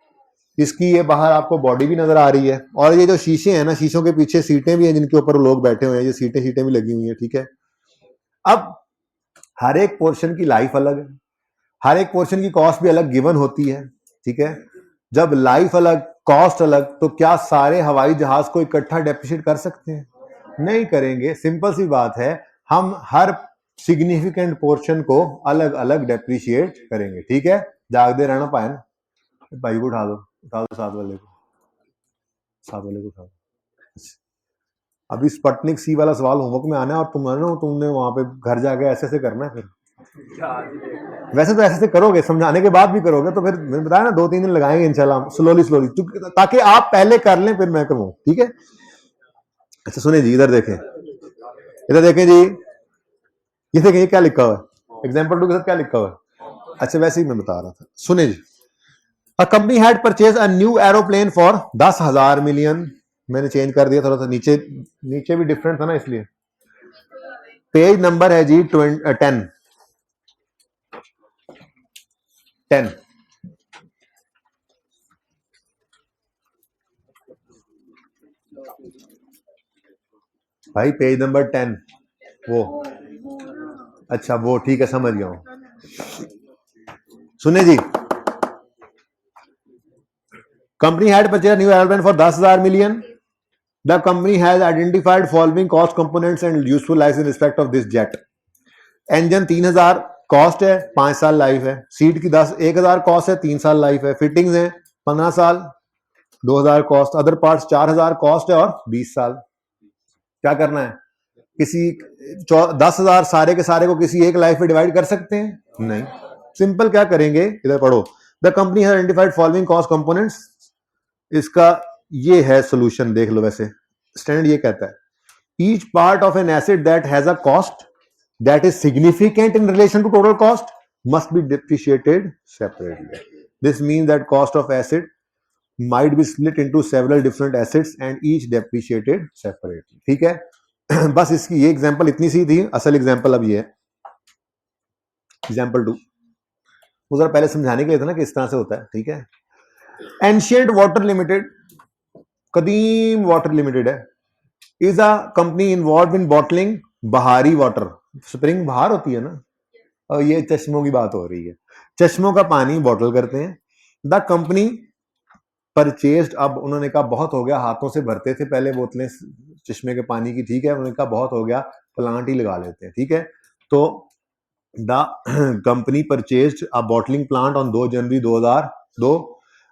इसकी ये बाहर आपको बॉडी भी नजर आ रही है, और ये जो शीशे हैं ना, शीशों के पीछे सीटें भी हैं जिनके ऊपर लोग बैठे हुए हैं, ये सीटें भी लगी हुई हैं, ठीक है। अब हर एक पोर्शन की लाइफ अलग है, हर एक पोर्शन की कॉस्ट भी अलग गिवन होती है, ठीक है। जब लाइफ अलग, कॉस्ट अलग, तो क्या सारे हवाई जहाज को इकट्ठा डेप्रिशिएट कर सकते हैं? नहीं करेंगे। सिंपल सी बात है, हम हर सिग्निफिकेंट पोर्शन को अलग अलग डेप्रिशिएट करेंगे, ठीक है। जागते रहना पाए ना, भाई को उठा दो साथ वाले को, उठा दो। अभी स्पटनिक सी वाला सवाल होमवर्क में आना है, और तुमने वहां पे घर जाके ऐसे ऐसे करना है। फिर वैसे तो ऐसे करोगे, समझाने के बाद भी करोगे, तो फिर मैंने बताया ना 2-3 दिन लगाएंगे इंशाल्लाह, स्लोली, ताकि आप पहले कर लें फिर मैं करूँ, ठीक है। अच्छा सुने जी, इधर देखें जी, ये देखें, ये क्या लिखा हुआ है, एग्जाम्पल 2 के साथ क्या लिखा हुआ है। अच्छा वैसे ही मैं बता रहा था, सुने जी। A company had purchase a new aeroplane for 10,000 million. मैंने चेंज कर दिया थोड़ा सा, नीचे भी डिफरेंट था ना, इसलिए। पेज नंबर है जी 10 10। भाई पेज नंबर 10 वो, अच्छा वो ठीक है, समझ गया हूं। सुने जी, company had purchase new airplane for 10,000 million. The company has identified following cost components and useful life in respect of this jet. Engine 3,000 cost है, 5 साल लाइफ है। सीट की 1,000 कॉस्ट है, 3 साल लाइफ है। फिटिंग्स है 15 साल, 2,000 कॉस्ट। अदर पार्ट्स 4,000 कॉस्ट है और 20 साल। क्या करना है, किसी 10,000 सारे के सारे को किसी एक लाइफ में डिवाइड कर सकते हैं? नहीं। सिंपल क्या करेंगे, इधर पढ़ो। The company has identified following cost components. इसका ये है सोल्यूशन, देख लो। वैसे स्टैंडर्ड ये कहता है, each part of an asset that has a cost that is significant in relation to total cost must be depreciated separately. This means that cost of asset might be split into several different assets and each depreciated separately, ठीक है। बस इसकी ये example इतनी सी थी, असल example अब ये है, एग्जांपल 2। वो जरा पहले समझाने के लिए था ना कि इस तरह से होता है, ठीक है। एंशिएंट वाटर लिमिटेड, कदीम वाटर लिमिटेड है, is a company involve in bottling बहारी वाटर। स्प्रिंग बाहर होती है ना, और ये चश्मों की बात हो रही है, चश्मों का पानी बॉटल करते हैं। द कंपनी परचेस्ड, अब उन्होंने कहा बहुत हो गया, हाथों से भरते थे पहले बोतलें चश्मे के पानी की, ठीक है। उन्होंने कहा बहुत हो गया, प्लांट ही लगा लेते हैं, ठीक है। तो the company purchased a bottling plant on 2 January 2002।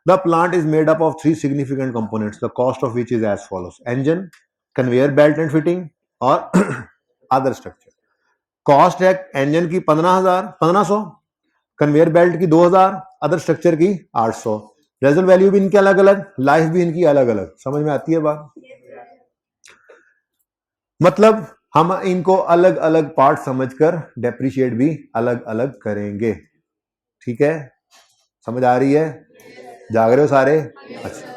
The plant is made up of 3 significant components, the cost of which is as follows. Engine, conveyor belt and fitting और अदर स्ट्रक्चर। कॉस्ट है engine की 15,000 conveyor belt की 2,000, other structure की 800। Resale value भी इनकी अलग अलग, life भी इनकी अलग अलग। समझ में आती है बात? मतलब हम इनको अलग अलग पार्ट समझकर डेप्रिशिएट भी अलग अलग करेंगे, ठीक है। समझ आ रही है? जाग रहे हो सारे? अच्छा।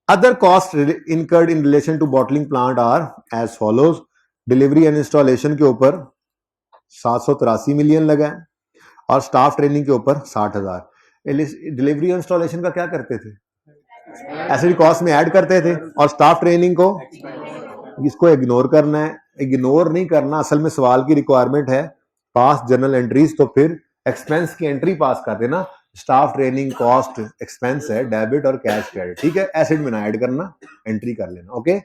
Other cost incurred in relation to bottling plant are as follows. Delivery and installation के ऊपर 783 मिलियन लगा है, और स्टाफ ट्रेनिंग के ऊपर 60,000। डिलीवरी इंस्टॉलेशन का क्या करते थे, एसिड कॉस्ट में ऐड करते थे, और स्टाफ ट्रेनिंग को, इसको इग्नोर करना है। इग्नोर नहीं करना, असल में सवाल की रिक्वायरमेंट है पास जर्नल एंट्रीज, तो फिर एक्सपेंस की एंट्री पास कर देना। स्टाफ ट्रेनिंग कॉस्ट एक्सपेंस है, डेबिट और कैश क्रेडिट, ठीक है। एसिड में ना ऐड करना, एंट्री कर लेना, ओके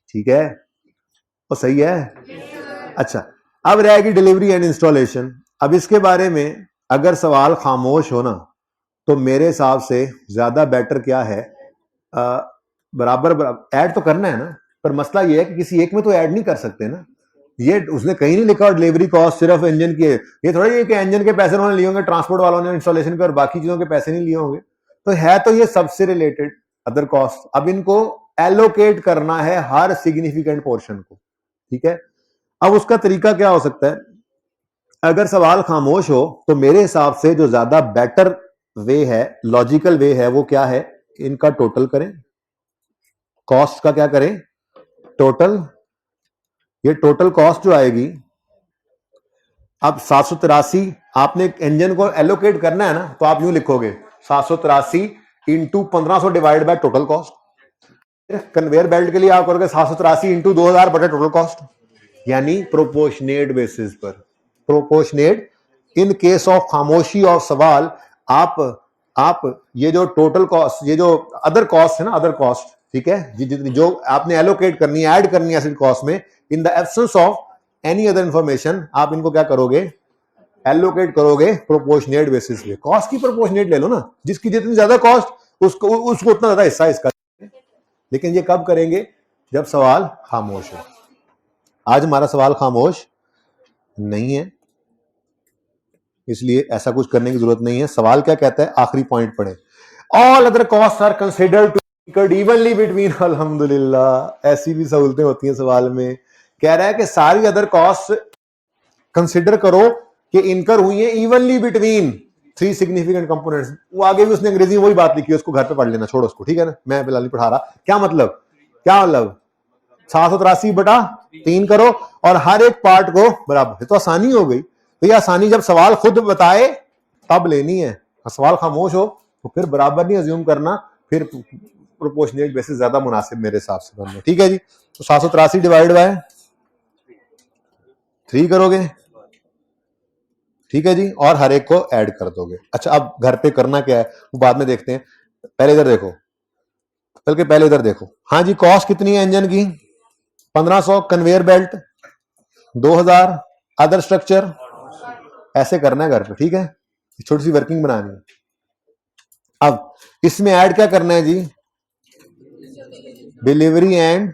ठीक है। और सही है। अच्छा, अब रहेगी डिलीवरी एंड इंस्टॉलेशन। अब इसके बारे में अगर सवाल खामोश हो ना तो मेरे हिसाब से ज्यादा बेटर क्या है, बराबर ऐड तो करना है ना, पर मसला ये है कि किसी एक में तो ऐड नहीं कर सकते ना। ये उसने कहीं नहीं लिखा और डिलीवरी कॉस्ट सिर्फ इंजन की है। ये थोड़ा ये कि इंजन के पैसे उन्होंने लिए होंगे, ट्रांसपोर्ट वालों ने इंस्टॉलेशन के और बाकी चीजों के पैसे नहीं लिए होंगे, तो है तो ये सबसे रिलेटेड अदर कॉस्ट। अब इनको एलोकेट करना है हर सिग्निफिकेंट पोर्शन को, ठीक है। अब उसका तरीका क्या हो सकता है, अगर सवाल खामोश हो तो मेरे हिसाब से जो ज्यादा बेटर वे है, लॉजिकल वे है, वो क्या है, इनका टोटल करें, कॉस्ट का क्या करें, टोटल। ये टोटल कॉस्ट जो आएगी, अब 783 आपने इंजन को एलोकेट करना है ना, तो आप यूं लिखोगे 783 into 1500 divide by total cost. Conveyor belt के लिए आप करोगे 783 इंटू 2000 बटे टोटल कॉस्ट, यानी प्रोपोर्शनेट बेसिस पर। प्रोपोर्शनेट इन केस ऑफ खामोशी और सवाल, आप ये जो टोटल कॉस्ट, ये जो अदर कॉस्ट है ना, अदर कॉस्ट, ठीक है, जितनी जो आपने एलोकेट करनी है, ऐड करनी है एसिड कॉस्ट में, in the absence of any other information, आप इनको क्या करोगे, एलोकेट करोगे प्रोपोर्शनेट बेसिस पे। कॉस्ट की प्रोपोर्शनेट ले लो ना, जिसकी जितनी ज्यादा कॉस्ट उसको उतना ज्यादा हिस्सा इसका। लेकिन ये कब करेंगे, जब सवाल खामोश हो। आज हमारा सवाल खामोश नहीं है, इसलिए ऐसा कुछ करने की जरूरत नहीं है। सवाल क्या कहता है, आखिरी पॉइंट पढ़े, all other cost are considered to evenly between. अल्हम्दुलिल्लाह, ऐसी भी सहूलतें होती हैं सवाल में। कह रहा है कि सारी अदर कॉस्ट कंसिडर करो कि इनकर हुई है evenly between three significant components. वो आगे भी उसने अंग्रेजी में वही बात लिखी है, उसको घर पे पढ़ लेना, छोड़ो उसको, ठीक है ना, मैं फिलहाल नहीं पढ़ा रहा। क्या मतलब, 783 बटा 3 करो और हर एक पार्ट को बराबर। तो आसानी हो गई। तो ये आसानी जब सवाल खुद बताए तब लेनी है, सवाल खामोश हो तो फिर बराबर नहीं अज्यूम करना, फिर प्रोपोर्शनेट बेसिस ज्यादा मुनासिब मेरे हिसाब से बनना, ठीक है जी। तो 783 डिवाइड बाय 3 करोगे, ठीक है जी, और हर एक को ऐड कर दोगे। अच्छा, अब घर पे करना क्या है वो बाद में देखते हैं, पहले इधर देखो, बल्कि पहले इधर देखो। हाँ जी, कॉस्ट कितनी है इंजन की, 1500, कन्वेयर बेल्ट 2000, अदर स्ट्रक्चर, ऐसे करना है घर पे, ठीक है, छोटी सी वर्किंग बनानी है। अब इसमें ऐड क्या करना है जी, डिलीवरी एंड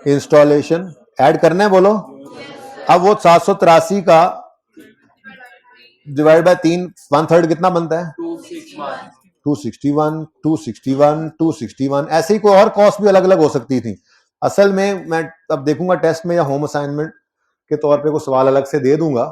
इंस्टॉलेशन ऐड करना है, बोलो। अब वो 783 का डिवाइड बाय 3, 1/3 कितना बनता है, 261, 261, 261। ऐसे ही कोई और कॉस्ट भी अलग अलग हो सकती थी। असल में मैं अब देखूंगा टेस्ट में या होम असाइनमेंट के तौर पे कोई सवाल अलग से दे दूंगा,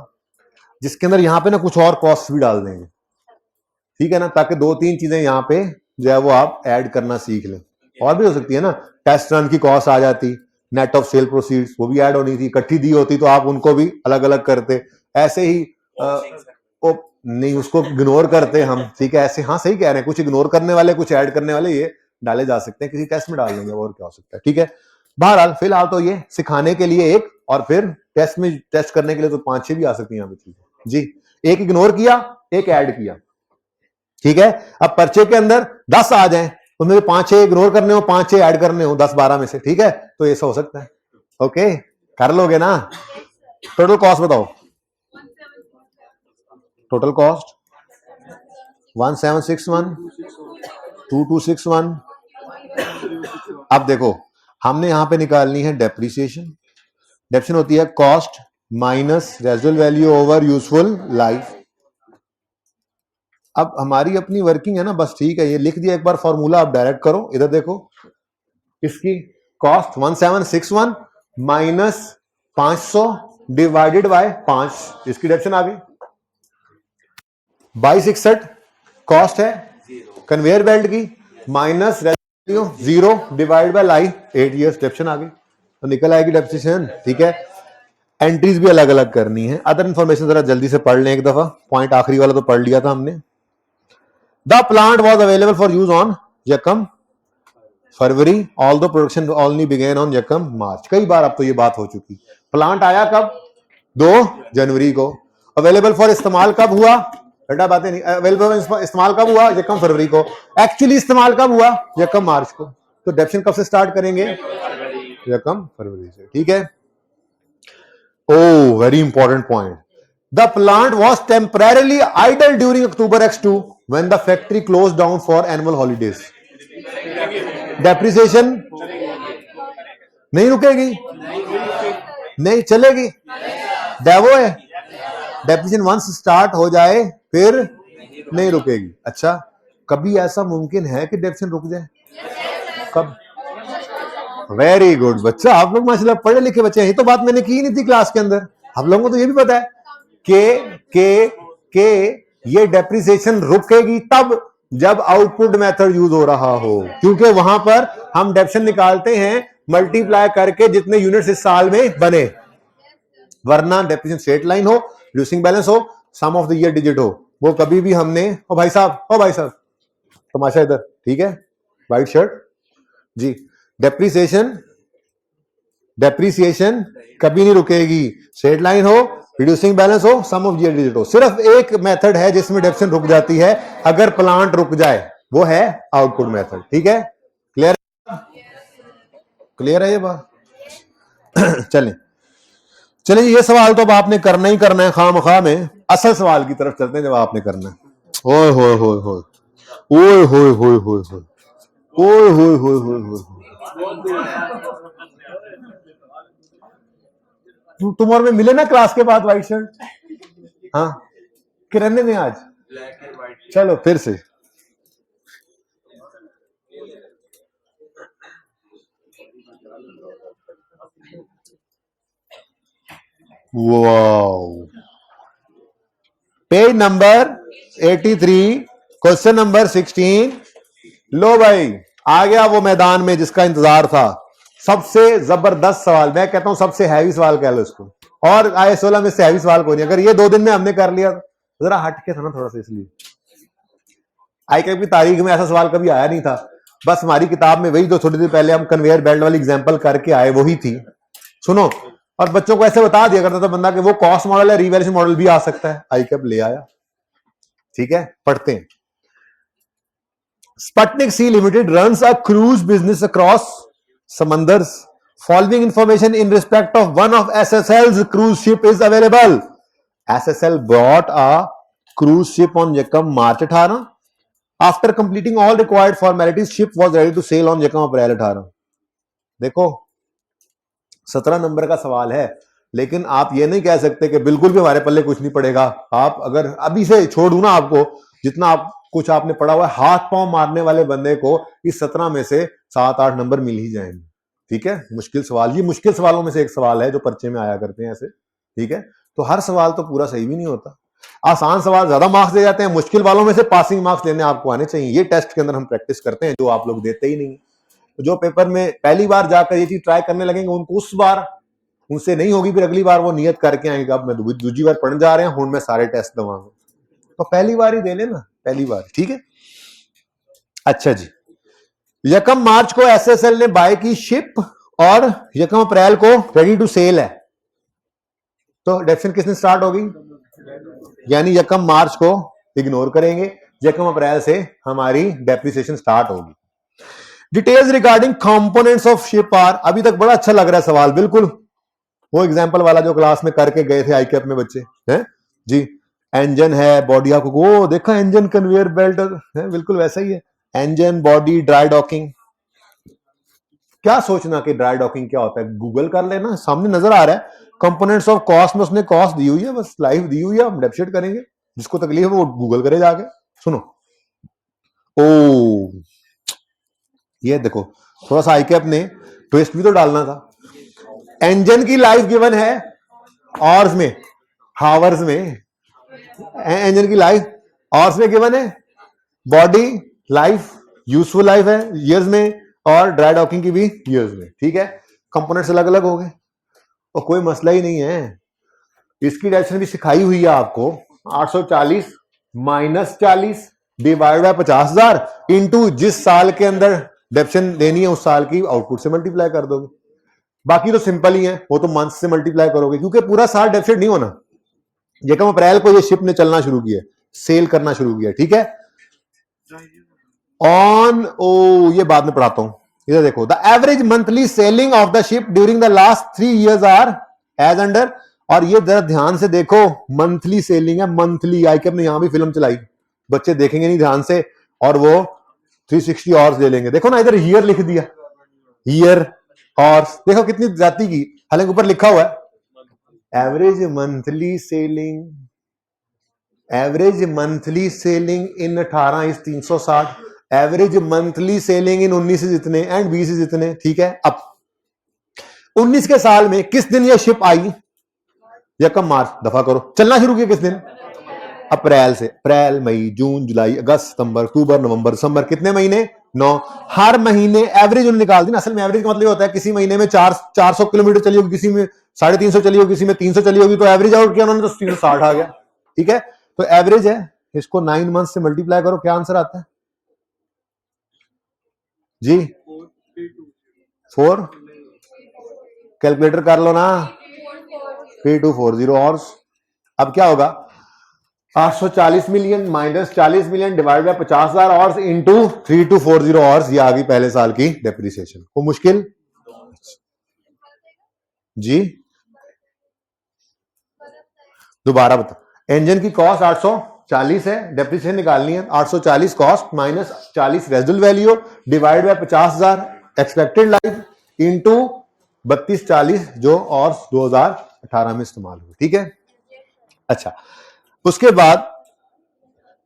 जिसके अंदर यहाँ पे ना कुछ और कॉस्ट भी डाल देंगे, ठीक है ना, ताकि 2-3 चीजें यहाँ पे जो है वो आप ऐड करना सीख लें। और भी हो सकती है ना, टेस्ट रन की कॉस्ट आ जाती, नेट ऑफ सेल प्रोसीड्स वो भी ऐड होनी थी, इकट्ठी दी होती तो आप उनको भी अलग अलग करते। ऐसे ही नहीं, उसको इग्नोर करते हम, ठीक है, ऐसे। हाँ सही कह रहे हैं, कुछ इग्नोर करने वाले, कुछ ऐड करने वाले, ये डाले जा सकते हैं, किसी टेस्ट में डाल देंगे, और क्या हो सकता है, ठीक है। बहरहाल फिलहाल तो ये सिखाने के लिए एक, और फिर टेस्ट में टेस्ट करने के लिए तो 5-6 भी आ सकती हैं जी। एक इग्नोर किया, एक ऐड किया, ठीक है। अब पर्चे के अंदर 10 आ जाएं, उनमें 5-6 इग्नोर करने हो, 5-6 ऐड करने हो, 10-12 में से, ठीक है, तो ऐसा हो सकता है। ओके, कर लोगे ना। टोटल कॉस्ट बताओ, टोटल कॉस्ट 1761, 2261। अब देखो, हमने यहां पे निकालनी है डेप्रिसिएशन। डेप्रिसिएशन होती है cost minus residual value over useful life. अब हमारी अपनी वर्किंग है ना, बस ठीक है, ये लिख दिया एक बार फॉर्मूला, आप डायरेक्ट करो। इधर देखो, इसकी कॉस्ट 1761 माइनस 500 डिवाइडेड बाय 5, इसकी डेप्रिसिएशन आ गई 2261। कॉस्ट है कन्वेयर बेल्ट की, minus 0 divide by life 8 years, depreciation आ गई, तो निकल आएगी डेप्रिसिएशन, ठीक है। एंट्रीज भी अलग अलग करनी है। अदर इंफॉर्मेशन जरा जल्दी से पढ़ लें एक दफा, पॉइंट आखिरी वाला तो पढ़ लिया था हमने। The plant was available for use on यकम फरवरी, all the production only began on यकम मार्च। कई बार अब तो ये बात हो चुकी। प्लांट आया कब, 2 जनवरी को। अवेलेबल फॉर इस्तेमाल कब हुआ, बेटा बातें नहीं, अवेलेबल इस्तेमाल कब हुआ, यकम फरवरी को। एक्चुअली इस्तेमाल कब हुआ, यकम मार्च को। तो डेप्रिसिएशन कब से स्टार्ट करेंगे, यकम फरवरी से, ठीक है। Oh, very important point. The plant was temporarily idle during October X2 when the factory closed down for annual holidays. Depreciation नहीं रुकेगी, नहीं चलेगी, डेवो है. डेप्रिसिएशन वंस स्टार्ट हो जाए फिर नहीं रुकेगी. अच्छा, कभी ऐसा मुमकिन है कि डेप्रिसिएशन रुक जाए? कब? वेरी गुड बच्चा, आप लोग माशाल्लाह पढ़े लिखे बच्चे हैं. ये तो बात मैंने की नहीं थी क्लास के अंदर. आप लोगों को तो ये भी पता है कि ये डेप्रिसिएशन रुकेगी तब जब आउटपुट मेथड यूज हो रहा हो, क्योंकि वहां पर हम डेप्रिसिएशन निकालते हैं मल्टीप्लाई करके जितने यूनिट्स इस साल में बने, वरना डेप्रिसिएशन स्ट्रेट लाइन हो, रिड्यूसिंग बैलेंस हो, सम ऑफ द ईयर डिजिट हो, वो कभी भी हमने. ओ भाई साहब तमाशा इधर, ठीक है, वाइट शर्ट जी. डेप्रिसिएशन कभी नहीं रुकेगी, स्ट्रेट लाइन हो, रिड्यूसिंग बैलेंस हो, सम ऑफ ईयर डिजिट हो. सिर्फ एक मेथड है जिसमें डेप्रिसिएशन रुक जाती है अगर प्लांट रुक जाए, वो है आउटपुट मेथड. ठीक है, क्लियर है ये बात? चलें ये सवाल तो अब आपने करना ही करना है खामखा में. असल सवाल की तरफ चलते हैं जब आपने करना है. ओए होए होए होए ओए होए होए होए ओए होए होए होए. तुम और मैं मिले ना क्लास के बाद व्हाइट शर्ट? हाँ, किरने में आज चलो फिर से. Wow, page number 83, question number 16. लो भाई, आ गया वो मैदान में जिसका इंतजार था. सबसे जबरदस्त सवाल, मैं कहता हूं सबसे हैवी सवाल कह लो इसको, और IAS 16 में से हैवी सवाल कोई नहीं. अगर ये 2 दिन में हमने कर लिया, जरा हट के था ना थोड़ा सा, इसलिए ICAP की तारीख में ऐसा सवाल कभी आया नहीं था. बस हमारी किताब में वही जो थोड़ी देर पहले हम कन्वेयर बेल्ट वाली एग्जांपल करके आए वही थी. सुनो, और बच्चों को ऐसे बता दिया करता था बंदा कि वो कॉस्ट मॉडल है, रिवैल्यूएशन मॉडल भी आ सकता है. ICAP ले आया. ठीक है, पढ़ते हैं. Sputnik Sea Limited runs a cruise business across samandars. Following information in respect of one of SSL's cruise ship is available. SSL bought a cruise ship on Yakam March 18. After completing all required formalities, ship was ready to sail on Yakam April 18. देखो 17 number का सवाल है, लेकिन आप ये नहीं कह सकते कि बिल्कुल भी हमारे पल्ले कुछ नहीं पड़ेगा. आप अगर अभी से छोड़ दूं ना आपको, जितना आप कुछ आपने पढ़ा हुआ है, हाथ पांव मारने वाले बंदे को इस 17 में से 7-8 नंबर मिल ही जाएंगे. ठीक है, मुश्किल सवाल, ये मुश्किल सवालों में से एक सवाल है जो पर्चे में आया करते हैं ऐसे. ठीक है, तो हर सवाल तो पूरा सही भी नहीं होता. आसान सवाल ज्यादा मार्क्स दे जाते हैं, मुश्किल वालों में से पासिंग मार्क्स लेने आपको आने चाहिए. ये टेस्ट के अंदर हम प्रैक्टिस करते हैं, जो आप लोग देते ही नहीं. जो पेपर में पहली बार जाकर ये चीज ट्राई करने लगेंगे, उनको उस बार उनसे नहीं होगी, फिर अगली बार वो नियत करके आएंगे, अब मैं दूसरी बार पढ़ने जा रहे हैं, हूं मैं सारे टेस्ट दवाऊंगा. तो पहली बार ही दे लेना, पहली बार. ठीक है, अच्छा जी. यकम मार्च को SSL ने बाय की शिप और यकम अप्रैल को रेडी टू सेल है. तो डेप्रिसिएशन किसने स्टार्ट होगी? यानी यकम मार्च को इग्नोर करेंगे, यकम अप्रैल से हमारी डेप्रिसिएशन स्टार्ट होगी. Details regarding components of ship are. अभी तक बड़ा अच्छा लग रहा है सवाल, बिल्कुल वो एग्जांपल वाला जो क्लास में करके गए थे ICAP में बच्चे हैं जी. इंजन है, बॉडी, आपको वो देखा इंजन, कन्वेयर बेल्ट है, बिल्कुल वैसा ही है. Engine, body, dry docking. क्या सोचना कि ड्राई डॉकिंग क्या होता है, गूगल कर लेना, सामने नजर आ रहा है. कंपोनेंट्स ऑफ कॉस्ट में उसने कॉस्ट दी हुई है, बस लाइव दी हुई है, हम डेप्रिसिएट करेंगे. जिसको तकलीफ है वो गूगल करे जाके. सुनो, ओ ये देखो, थोड़ा सा ICAP ने ट्विस्ट भी तो डालना था. इंजन की लाइफ गिवन है आवर्स में, हावर्स में. इंजन की लाइफ आवर्स में गिवन है, बॉडी लाइफ, यूजफुल लाइफ है ईयर्स में, और ड्राई डॉकिंग की भी ईयर्स में. ठीक है, कंपोनेंट्स अलग अलग हो गए और कोई मसला ही नहीं है. इसकी डेफिनेशन भी सिखाई हुई है आपको. 840 माइनस 40 डिवाइड बाय 50,000 इंटू जिस साल के अंदर डेफिनेशन देनी है उस साल की आउटपुट से मल्टीप्लाई कर दोगे. बाकी तो सिंपल ही है, वो तो मंथ से मल्टीप्लाई करोगे, क्योंकि पूरा साल डेफिसिट नहीं होना. यकम अप्रैल को ये शिप ने चलना शुरू किया, सेल करना शुरू किया. ठीक है, ऑन ये बाद में पढ़ाता हूं. इधर देखो, the average monthly selling of the ship during the last 3 years are as under. और ये जरा ध्यान से देखो, मंथली सेलिंग है, मंथली। आई के अपने यहां भी फिल्म चलाई, बच्चे देखेंगे नहीं ध्यान से और वो 360 आवर्स ले लेंगे। देखो ना इधर ईयर लिख दिया, ईयर हॉर्स, देखो कितनी जाति की, हालांकि ऊपर लिखा हुआ है average monthly selling, average monthly selling in 18 is 360, average monthly selling in 19 is इतने एंड 20 इज इतने। ठीक है, अब 19 के साल में किस दिन ये शिप आई? या कब? मार्च। दफा करो, चलना शुरू किया किस दिन? अप्रैल से। अप्रैल, मई, जून, जुलाई, अगस्त, सितंबर, अक्टूबर, नवंबर, दिसंबर, कितने महीने? 9। हर महीने एवरेज उन्होंने निकाल दी ना। असल में एवरेज का मतलब होता है किसी महीने में 400 किलोमीटर चली होगी, किसी में 350 चली होगी, किसी में 300 चली होगी, तो एवरेज आउट किया उन्होंने तो 360 आ गया। ठीक है, तो एवरेज है, इसको 9 मंथ से मल्टीप्लाई करो, क्या आंसर आता है जी? 4। कैलकुलेटर कर लो ना, 3240 और अब क्या होगा? 840 million minus 40 million divide by 50,000 और इंटू 3240 और ये आ गई पहले साल की डेप्रिसिएशन। को मुश्किल जी? दोबारा बता। इंजन की कॉस्ट 840 है, डेप्रिसिएशन निकालनी है। 840 cost minus 40 residual value divide by 50,000 expected life into 3240 जो और 2018 में इस्तेमाल हुई। ठीक है, अच्छा उसके बाद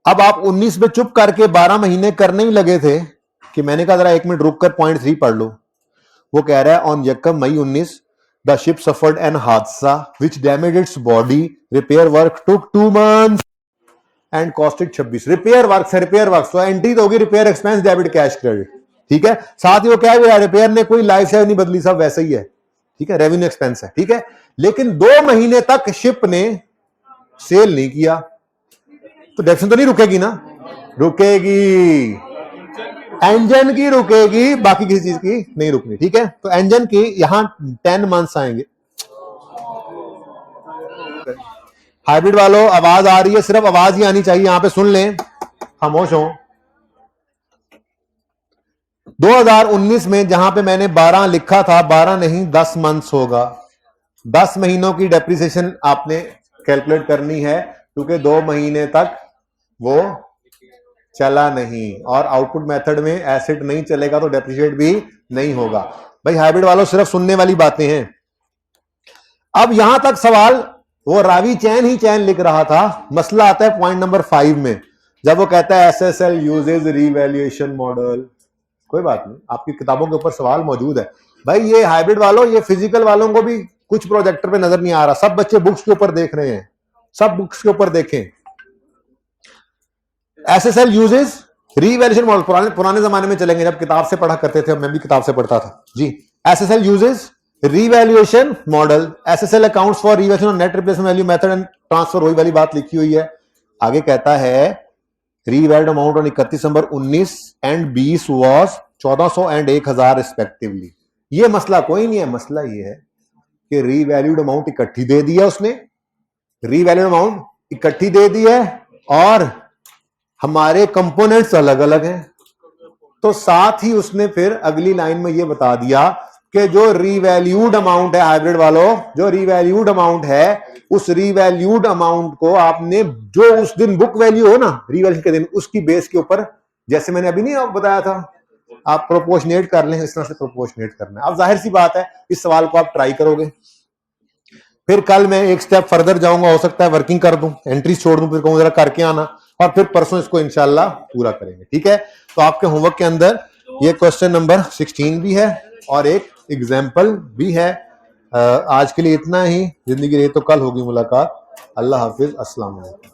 अब आप 19 में चुप करके 12 महीने करने ही लगे थे कि मैंने कहा जरा 1 मिनट रुक कर पॉइंट 3 पढ़ लो। वो कह रहा है ऑन यकम मई 19 द शिप सफर्ड एन हादसा which damage its body, repair work took 2 months and costed 26। Repair work है, रिपेयर वर्क तो एंट्री तो होगी repair expense debit cash credit. ठीक है, साथ ही वो क्या है, रिपेयर ने कोई लाइफ स्टाइल नहीं बदली, सब वैसे ही है। ठीक है, रेवेन्यू एक्सपेंस है। ठीक है, लेकिन 2 महीने तक शिप ने सेल नहीं किया तो डेप्रिसिएशन तो नहीं रुकेगी ना? रुकेगी, इंजन की रुकेगी, बाकी किसी चीज की नहीं रुकनी। ठीक है, तो इंजन की यहां 10 मंथ्स आएंगे। हाइब्रिड वालों आवाज आ रही है, सिर्फ आवाज ही आनी चाहिए, यहां पे सुन लें, खामोश हो। 2019 में जहां पे मैंने 12 लिखा था, 12 नहीं 10 मंथ्स होगा। 10 महीनों की डेप्रिसिएशन आपने कैलकुलेट करनी है क्योंकि 2 महीने तक वो चला नहीं और आउटपुट मेथड में एसेट नहीं चलेगा तो डेप्रिशिएट भी नहीं होगा। भाई हाइब्रिड वालों सिर्फ सुनने वाली बातें हैं। अब यहां तक सवाल, वो रावी चैन ही चैन लिख रहा था। मसला आता है पॉइंट नंबर 5 में, जब वो कहता है एसएसएल यूजेस रीवैल्यूएशन मॉडल। कोई बात नहीं, आपकी किताबों के ऊपर सवाल मौजूद है। भाई ये हाइब्रिड वालों, ये फिजिकल वालों को भी कुछ प्रोजेक्टर पे नजर नहीं आ रहा, सब बच्चे बुक्स के ऊपर देख रहे हैं, सब बुक्स के ऊपर देखें। एसएसएल यूजेस रीवैल्यूएशन मॉडल, पुराने जमाने में चलेंगे जब किताब से पढ़ा करते थे, मैं भी किताब से पढ़ता था जी। SSL uses revaluation model, SSL accounts for revaluation of net replacement value method and transfer, वही वाली बात लिखी हुई है। आगे कहता है रीवैल्यूड अमाउंट ऑन 31 दिसंबर 19 एंड 20 वाज 1400 एंड 1000 रिस्पेक्टिवली। ये मसला कोई नहीं है, मसला ये है कि रीवैल्यूड अमाउंट इकट्ठी दे दिया उसने, रीवैल्यूड अमाउंट इकट्ठी दे दी है और हमारे कंपोनेंट्स अलग अलग हैं। तो साथ ही उसने फिर अगली लाइन में यह बता दिया कि जो रीवैल्यूड अमाउंट है हाइब्रिड वालों, जो रीवैल्यूड अमाउंट है, उस रीवैल्यूड अमाउंट को आपने जो उस दिन बुक वैल्यू हो ना रीवैल्यू के दिन, उसकी बेस के ऊपर, जैसे मैंने अभी नहीं आपको बताया था, आप प्रोपोर्शनेट कर लें, इस तरह से प्रोपोर्शनेट करना है। अब जाहिर सी बात है इस सवाल को आप ट्राई करोगे, फिर कल मैं एक स्टेप फर्दर जाऊंगा, हो सकता है वर्किंग कर दूं, एंट्रीज छोड़ दूं, फिर कहूं जरा करके आना, और फिर परसों इसको इंशाल्लाह पूरा करेंगे। ठीक है, तो आपके होमवर्क के अंदर ये क्वेश्चन नंबर 16 भी है और एक एग्जाम्पल भी है। आज के लिए इतना ही, जिंदगी रही तो कल होगी मुलाकात। अल्लाह हाफिज, अस्सलाम वालेकुम।